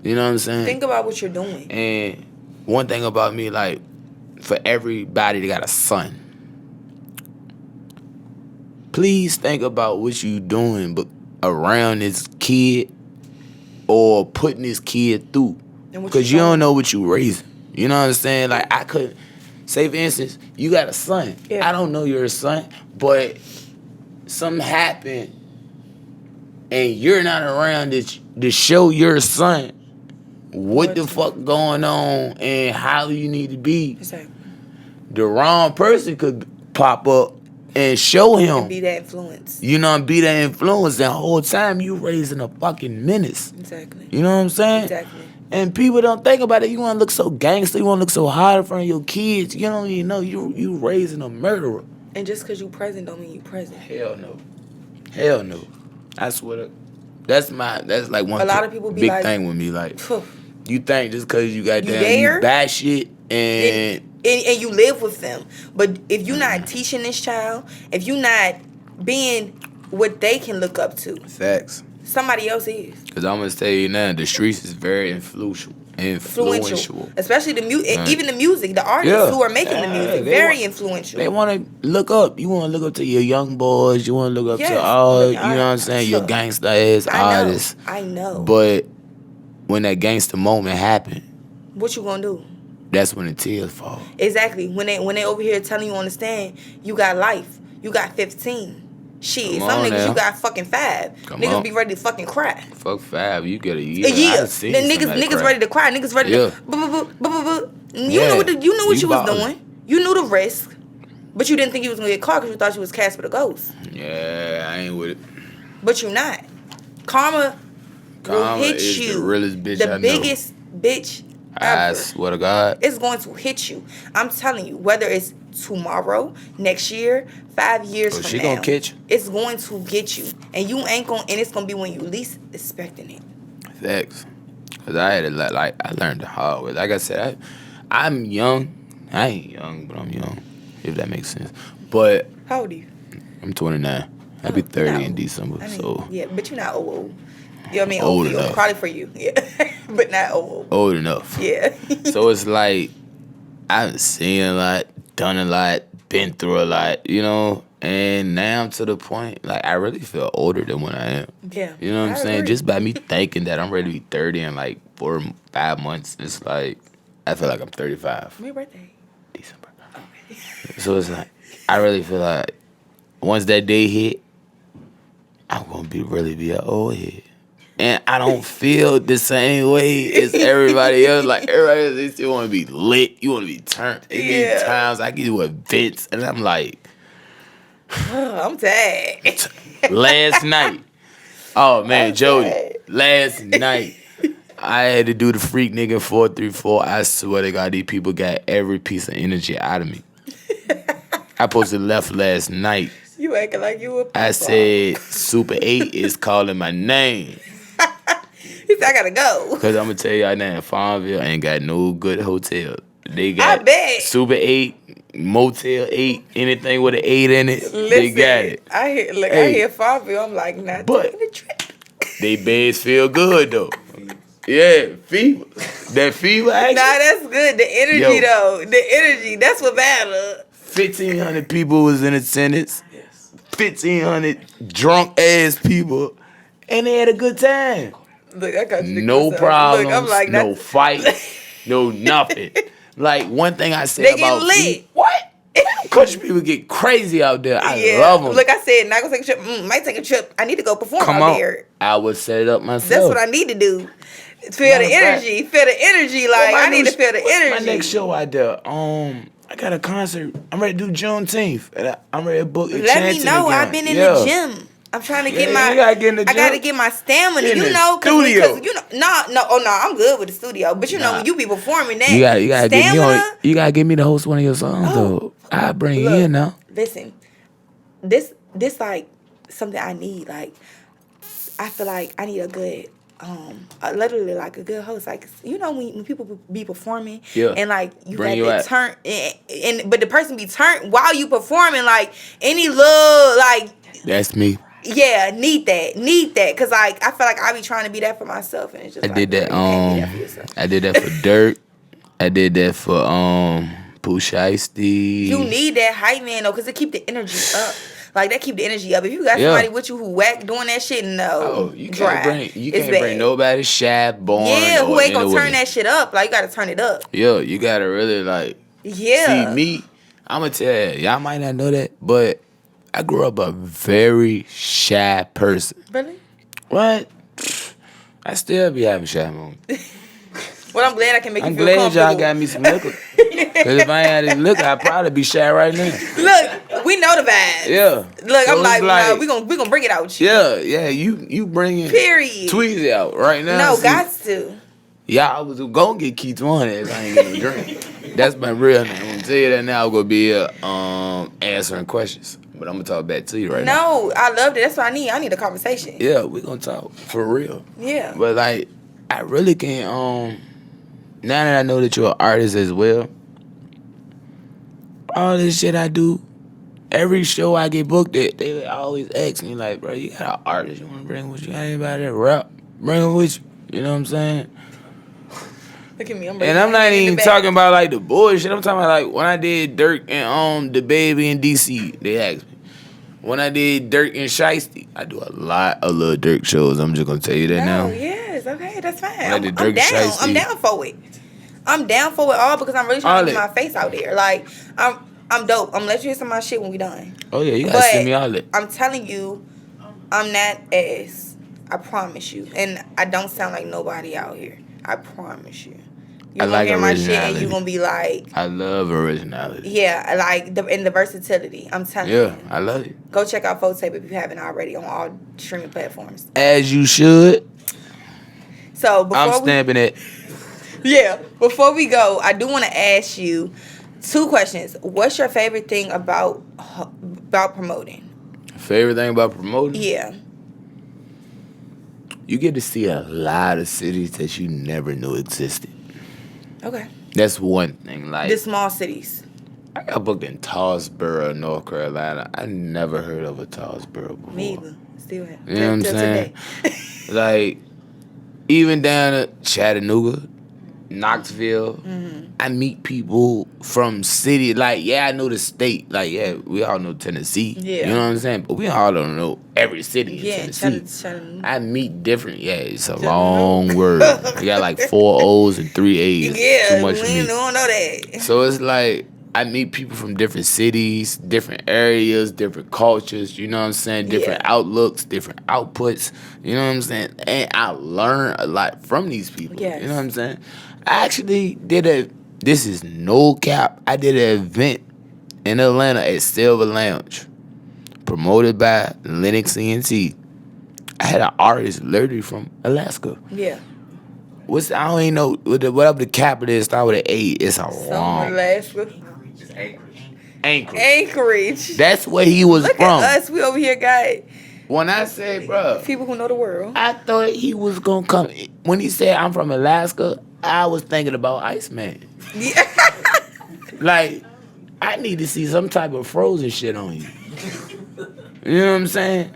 You know what I'm saying? Think about what you're doing. And one thing about me, like, for everybody that got a son, please think about what you doing but around this kid or putting this kid through. Because you don't know what you raising. You know what I'm saying? Like, I could, say for instance, you got a son. Yeah. I don't know you're a son, but something happened and you're not around to show your son what the fuck going on and how you need to be. Exactly. The wrong person could pop up and show him. And be that influence. You know, and be that influence. The whole time you raising a fucking menace. Exactly. You know what I'm saying? Exactly. And people don't think about it. You want to look so gangster. You want to look so hard in front of your kids. You don't even know you raising a murderer. And just because you present don't mean you present. Hell no. Hell no. I swear. That's like one a lot of people be big like, thing with me. Like, Phew. You think just because you got you bad shit and you live with them. But if you're not teaching this child, if you're not being what they can look up to. Facts. Somebody else is. Because I'm going to tell you now, the streets is very influential. Especially even the music, the artists who are making the music, very influential. They want to look up. You want to look up to your young boys. You want to look up to all, you know what I'm saying, your gangsta ass artists. I know. But when that gangster moment happened, what you gonna do? That's when the tears fall. Exactly. When they over here telling you on the stand, you got life. You got 15. Shit, some niggas now. you got fucking 5. Niggas be ready to fucking cry. Fuck 5, you get a year. The niggas ready to cry. Niggas ready to. You knew what you was doing. You knew the risk, but you didn't think you was gonna get caught because you thought you was Casper the Ghost. Yeah, I ain't with it. But you not. Karma will hit is you. The realest bitch the I know. biggest bitch ever. I swear to God. It's going to hit you. I'm telling you, whether it's tomorrow, next year, 5 years from now. She gonna catch you. It's going to get you. And you ain't gonna, and it's gonna be when you least expecting it. Facts. Cause I had I learned the hard way. Like I said, I'm young. I ain't young, but I'm young. If that makes sense. But how old are you? I'm 29. I'll be 30 in December. So yeah, but you're not old. You know what I mean? Old enough. Probably for you. Yeah. But not old. Old enough. Yeah. So it's like I've seen a lot, done a lot, been through a lot, you know. And now I'm to the point, like, I really feel older than when I am. Yeah. You know what I'm saying? Agree. Just by me thinking that I'm ready to be 30 in like 4 or 5 months, it's like, I feel like I'm 35. When's your birthday? December. Okay. So it's like, I really feel like once that day hit, I'm going to really be an old head. And I don't feel the same way as everybody else. Like, everybody else, they still want to be lit. You want to be turned. It be times I get with events, and I'm like, I'm tired. Last night. Oh, man, Jody. Last night. I had to do the freak nigga 434. I swear to God, these people got every piece of energy out of me. I posted left last night. You acting like you a people. I said, Super 8 is calling my name. He said, I gotta go. Because I'm going to tell y'all now, Farmville ain't got no good hotel. They got I bet. Super 8, Motel 8, anything with an 8 in it, they got it. I hear Farmville, I'm like, not taking a trip. They beds feel good, though. Yeah, fever. That fever action. Nah, that's good. The energy, though. The energy, that's what matters. 1,500 people was in attendance. 1,500 drunk ass people, and they had a good time. Look, I got you. No problems, Look, I'm like, no fights, no nothing. Like one thing I said they about get lit. What? Country people get crazy out there. I love them. Look, I said, not gonna take a trip. Might take a trip. I need to go perform out there. I would set it up myself. That's what I need to do. Feel the energy. Feel the energy. Like I need to feel the energy. My next show out there. I got a concert. I'm ready to do Juneteenth. And I'm ready to book it. Let me know. I've been in the gym. I'm trying to get my. You gotta get in the gym. I gotta get my stamina. In you the know, studio. because I'm good with the studio. But you know, when you be performing that, you gotta stamina, get me on. You gotta get me to host one of your songs though. I bring you in now. Listen, this like something I need. Like I feel like I need a good. Literally like a good host, like you know when people be performing, and like you got to turn, and but the person be turned while you performing, like any little like that's me. Yeah, need that, cause like I feel like I be trying to be that for myself, and it's just I did that. I did that for Dirt. I did that for Pooh Shiesty. You need that hype man though, cause it keep the energy up. Like that keep the energy up. If you got somebody with you who whack doing that shit, you can't bring nobody shy, born. Yeah, who ain't gonna turn that shit up? Like you gotta turn it up. Yeah, you gotta really like. See me, I'ma tell y'all might not know that, but I grew up a very shy person. Really? What? I still be having shy moments. Well, I'm glad I can make you feel comfortable. comfortable. I'm glad y'all got me some liquor. Because if I ain't had this liquor, I'd probably be shy right now. Look, we know the vibes. Yeah. Look, so I'm like, nah, we gonna bring it out with you. Yeah, you bringing Tweezy out right now. No, got to. Yeah, I was gonna get Keith one if I ain't getting a drink. That's my real name. I'm gonna tell you that now. I'm gonna be answering questions. But I'm gonna talk back to you right now. No, I loved it. That's what I need. I need a conversation. Yeah, we gonna talk for real. Yeah. But like, I really can't. Now that I know that you're an artist as well, all this shit I do, every show I get booked at, they always ask me like, bro, you got an artist you want to bring with you? Got anybody that rap? Bring him with you. You know what I'm saying? Look at me. I'm not even talking about like the bullshit. I'm talking about like when I did Dirk and the Baby in DC, they asked me. When I did Dirk and Shiesty, I do a lot of little Dirk shows. I'm just gonna tell you that now. Oh yes, okay, that's fine. When I did Dirk and Shiesty, I'm down for it. I'm down for it all because I'm really trying to get my face out there. Like I'm I'm dope. I'm gonna let you hear some of my shit when we done. Oh yeah, you gotta send me all that. I'm telling you, I'm not ass. I promise you. And I don't sound like nobody out here. I promise you. You're gonna hear my shit and you're gonna be like, I love originality. Yeah, like the versatility. I'm telling you. Yeah, I love it. Go check out Folk Tape if you haven't already on all streaming platforms. As you should. So before I'm stamping it. Yeah. Before we go, I do want to ask you 2 questions. What's your favorite thing about promoting? Favorite thing about promoting? Yeah. You get to see a lot of cities that you never knew existed. Okay. That's one thing. Like the small cities. I got booked in Tallsboro, North Carolina. I never heard of a Tallsboro before. Me either. Still have. You know what I'm saying? Like, even down at Chattanooga, Knoxville, I meet people from city. Like, yeah, I know the state. Like, yeah, we all know Tennessee. Yeah. You know what I'm saying? But we all don't know every city in Tennessee. Chattanooga. I meet different. Yeah, it's a long word. You got like 4 O's and 3 A's. Yeah, too much for me. we don't know that. So it's like, I meet people from different cities, different areas, different cultures, you know what I'm saying? Different outlooks, different outputs, you know what I'm saying? And I learn a lot from these people, you know what I'm saying? I actually this is no cap, I did an event in Atlanta at Silver Lounge, promoted by Linux ENT. I had an artist literally from Alaska. Yeah. I don't even know, whatever the capital is, start with an A, it's a wrong. Alaska. Anchorage. That's where he was Look from. at us. We over here got When I say, bro, people who know the world. I thought he was gonna come. When he said I'm from Alaska, I was thinking about Iceman. Yeah. Like, I need to see some type of frozen shit on you. You know what I'm saying?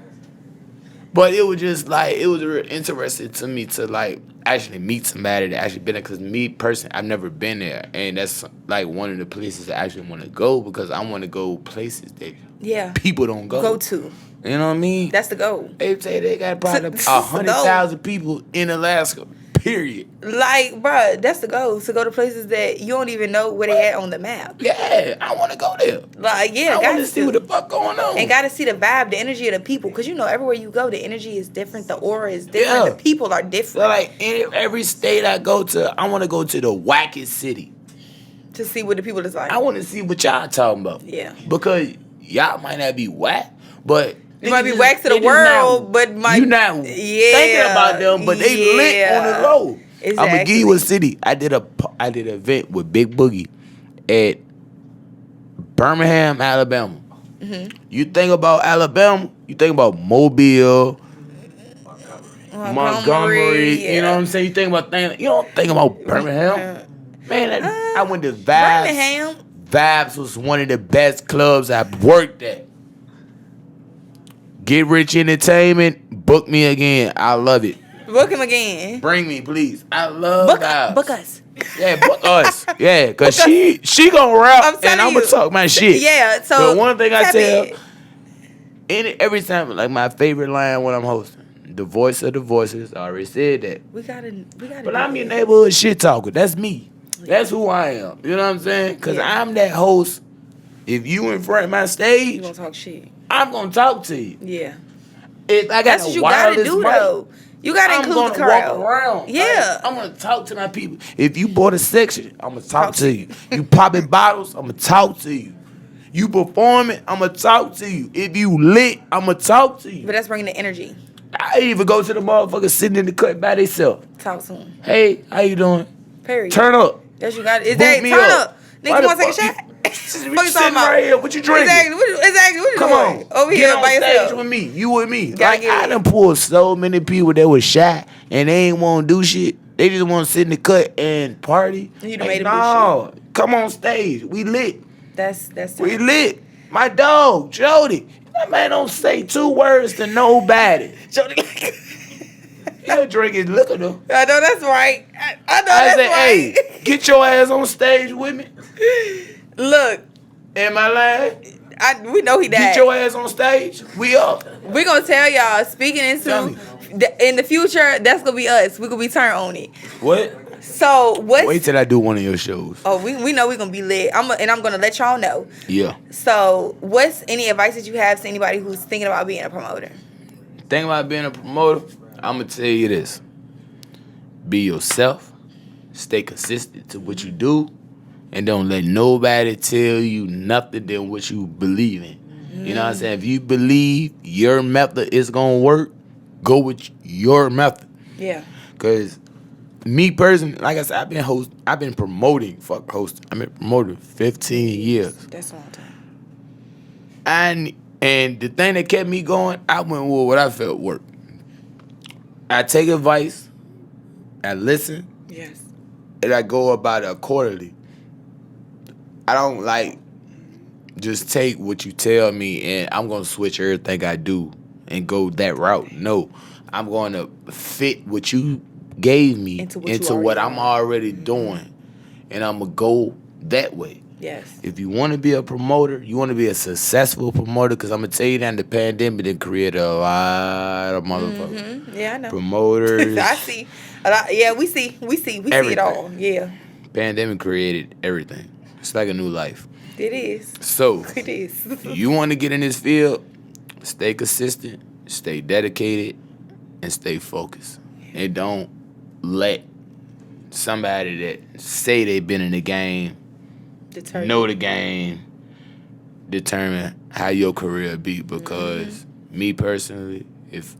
But it was just like, it was real interesting to me to like actually meet somebody that actually been there. Because me personally, I've never been there. And that's like one of the places I actually want to go, because I want to go places that people don't go to. You know what I mean? That's the goal. They say they got probably 100,000 people in Alaska, period. Like, bro, that's the goal. To go to places that you don't even know where they at on the map. Yeah, I want to go there. Like, yeah. I want to see what the fuck going on. And got to see the vibe, the energy of the people. Because, you know, everywhere you go, the energy is different. The aura is different. The people are different. So, like, in every state I go to, I want to go to the wackest city. To see what the people is like. I want to see what y'all talking about. Yeah. Because y'all might not be whack, but... You might be whack to the world, but you not thinking about them, but they lit on the low. Exactly. I'm gonna give you a city. I did an event with Big Boogie at Birmingham, Alabama. Mm-hmm. You think about Alabama, you think about Mobile, Montgomery. Yeah. You know what I'm saying? You think about things. You don't think about Birmingham. Man, I went to Vibes. Birmingham. Vibes was one of the best clubs I've worked at. Get Rich Entertainment, book me again. I love it. Book him again. Bring me, please. I love Vibes. Book us. Yeah, book us. Yeah, because she gonna rap and I'm gonna talk my shit. Yeah, so the one thing I tell, every time, like my favorite line when I'm hosting, the voice of the voices, I already said that. We gotta. But I'm your neighborhood shit talker. That's me. Yeah. That's who I am. You know what I'm saying? Because I'm that host. If you in front of my stage, you gonna talk shit. I'm gonna talk to you. Yeah. If I got That's what you gotta do, though. You gotta include the crowd. Walk around. Yeah. Like, I'm gonna talk to my people. If you bought a section, I'm gonna talk to you. You popping bottles, I'm gonna talk to you. You performing, I'm gonna talk to you. If you lit, I'm gonna talk to you. But that's bringing the energy. I even go to the motherfucker sitting in the cut by themselves. Talk to them. Hey, how you doing? Period. Turn up. That's you got. Turn up. Nigga, you wanna take a shot? We sitting right here. What you drinking? Exactly. What you Come doing? on. Over here by yourself. Stage with me. You with me. Like, I done pulled so many people that was shy and they ain't want to do shit. They just want to sit in the cut and party. You done made them do shit. Come on stage. We lit. That's we lit. My dog, Jody. That man don't say 2 words to nobody. Jody. He'll drink his liquor though. I know that's right. I know that's right. Hey, get your ass on stage with me. Look. Am I lying? We know he died. Get your ass on stage. We up. We're going to tell y'all, speaking into In the future, that's gonna be us. We're gonna be turned on it. What? So what's... Wait till I do one of your shows. Oh, we know we're gonna be lit. I'm gonna let y'all know. Yeah. So what's any advice that you have to anybody who's thinking about being a promoter? Thinking about being a promoter, I'm gonna tell you this. Be yourself. Stay consistent to what you do. And don't let nobody tell you nothing than what you believe in. You know what I'm saying? If you believe your method is gonna work, go with your method. Yeah. Cause me personally, like I said, I've been promoting 15 years. That's a long time. And the thing that kept me going, I went with what I felt worked. I take advice, I listen, Yes. and I go about it accordingly. I don't just take what you tell me and I'm gonna switch everything I do and go that route. No, I'm going to fit what you gave me into what I'm already doing, and I'm gonna go that way. Yes. If you want to be a promoter, you want to be a successful promoter, because I'm gonna tell you that the pandemic did create a lot of motherfuckers. Mm-hmm. Yeah, I know. Promoters. I see a lot. Yeah, we see it all. Yeah. Pandemic created everything. It's like a new life. It is. So it is. You want to get in this field, stay consistent, stay dedicated, and stay focused. And don't let somebody that say they've been in the game, know the game, determine how your career be. Because me personally, if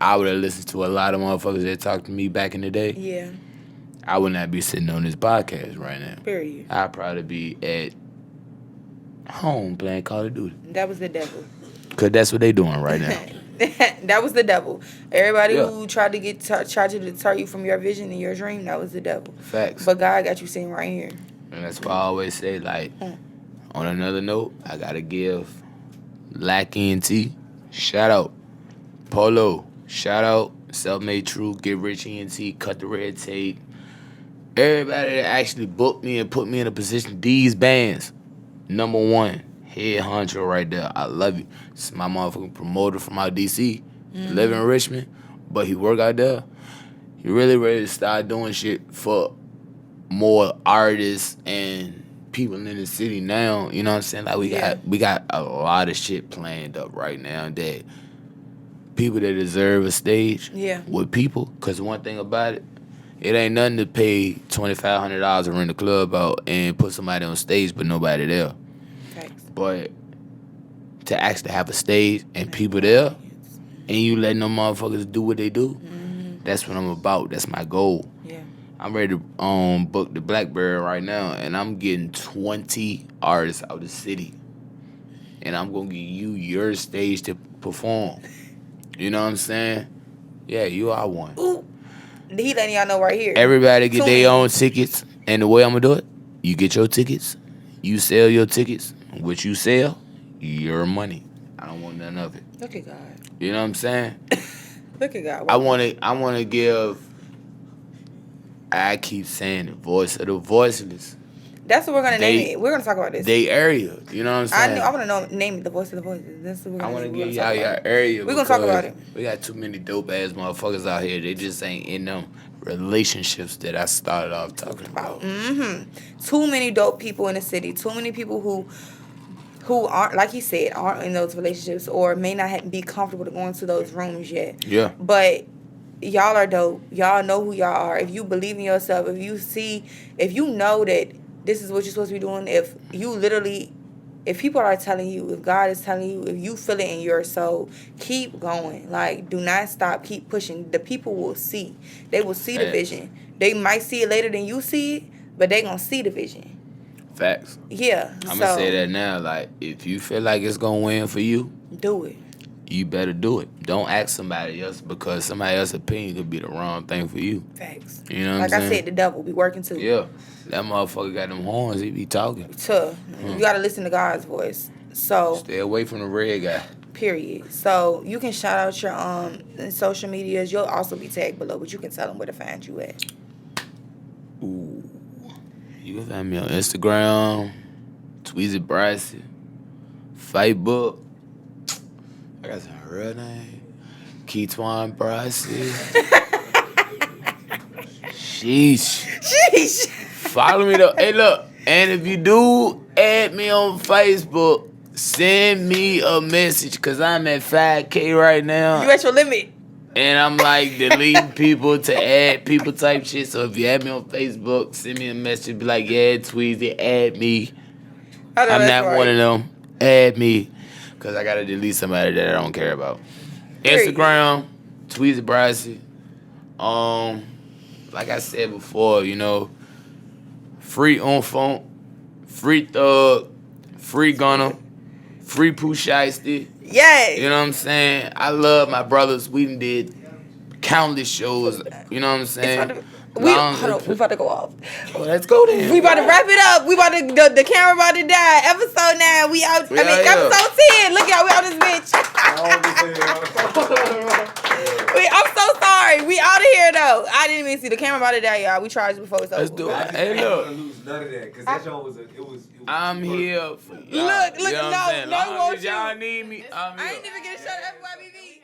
I would have listened to a lot of motherfuckers that talked to me back in the day, yeah, I would not be sitting on this podcast right now. Period. I'd probably be at home playing Call of Duty. That was the devil. Because that's what they doing right now. That was the devil. Everybody who tried to try to deter you from your vision and your dream, that was the devil. Facts. But God got you sitting right here. And that's why I always say, on another note, I got to give Lack ENT, shout out. Polo, shout out. Self-Made True, Get Rich ENT, Cut the Red Tape. Everybody that actually booked me and put me in a position, these bands, number one, head honcho right there. I love you. It's my motherfucking promoter from out DC, live in Richmond, but he work out there. He really ready to start doing shit for more artists and people in the city now. You know what I'm saying? Like we got a lot of shit planned up right now that people that deserve a stage with people. Because one thing about it, it ain't nothing to pay $2,500 to rent the club out and put somebody on stage but nobody there. Thanks. But to actually have a stage and people there, and you letting them motherfuckers do what they do, that's what I'm about. That's my goal. Yeah. I'm ready to book the Blackberry right now, and I'm getting 20 artists out of the city. And I'm going to give you your stage to perform. You know what I'm saying? Yeah, you are one. Ooh. He letting y'all know right here. Everybody get their own tickets, and the way I'm going to do it, you get your tickets, you sell your tickets, what you sell, your money. I don't want none of it. Look at God. You know what I'm saying? Look at God. I want to give, I keep saying the voice of the voiceless. That's what we're going to name it. We're going to talk about this. They area. You know what I'm saying? I want to name it the voice of the voices. That's what we're I going to want to give y'all your area. We're going to talk about it. We got too many dope ass motherfuckers out here. They just ain't in them relationships that I started off talking about. Too many dope people in the city. Too many people who aren't, like he said, aren't in those relationships or may not be comfortable to go into those rooms yet. Yeah. But y'all are dope. Y'all know who y'all are. If you believe in yourself, if you know that this is what you're supposed to be doing, if people are telling you, if God is telling you, if you feel it in your soul, keep going. Like, do not stop. Keep pushing. The people will see. They will see the vision. They might see it later than you see it, but they going to see the vision. Facts. Yeah. I'm going to say that now. Like, if you feel like it's going to win for you, do it. You better do it. Don't ask somebody else, because somebody else's opinion could be the wrong thing for you. Facts. You know what I'm saying? Like I said, the devil be working too. Yeah. That motherfucker got them horns. He be talking. You got to listen to God's voice. So stay away from the red guy. Period. So you can shout out your social medias. You'll also be tagged below, but you can tell them where to find you at. Ooh. You can find me on Instagram, Tweezy Brasi, Facebook. I got some real name. Tweezy Brasi. Sheesh. Sheesh. Follow me though. Hey, look. And if you do add me on Facebook, send me a message because I'm at 5K right now. You at your limit. And I'm like deleting people to add people type shit. So if you add me on Facebook, send me a message. Be like, yeah, Tweezy, add me. I'm not one of them. Add me. Because I got to delete somebody that I don't care about. Instagram, Tweezy Brasi. Like I said before, you know, free Enfant, free Thug, free Gunna, free Pooh Shiesty. Yay! You know what I'm saying? I love my brothers. We done did countless shows. You know what I'm saying? We about to go off. Well, let's go then. We about to wrap it up. We about to the camera about to die. Episode 9. We out. Episode 10. Look y'all. We out this bitch. I'm so sorry. We out of here though. I didn't even see the camera about to die, y'all. We charged before it's over. Let's do it. Hey, look. None of that because that show was I'm here for y'all. Look, you know no, y'all you. need me. I ain't even get a shot at FYBB.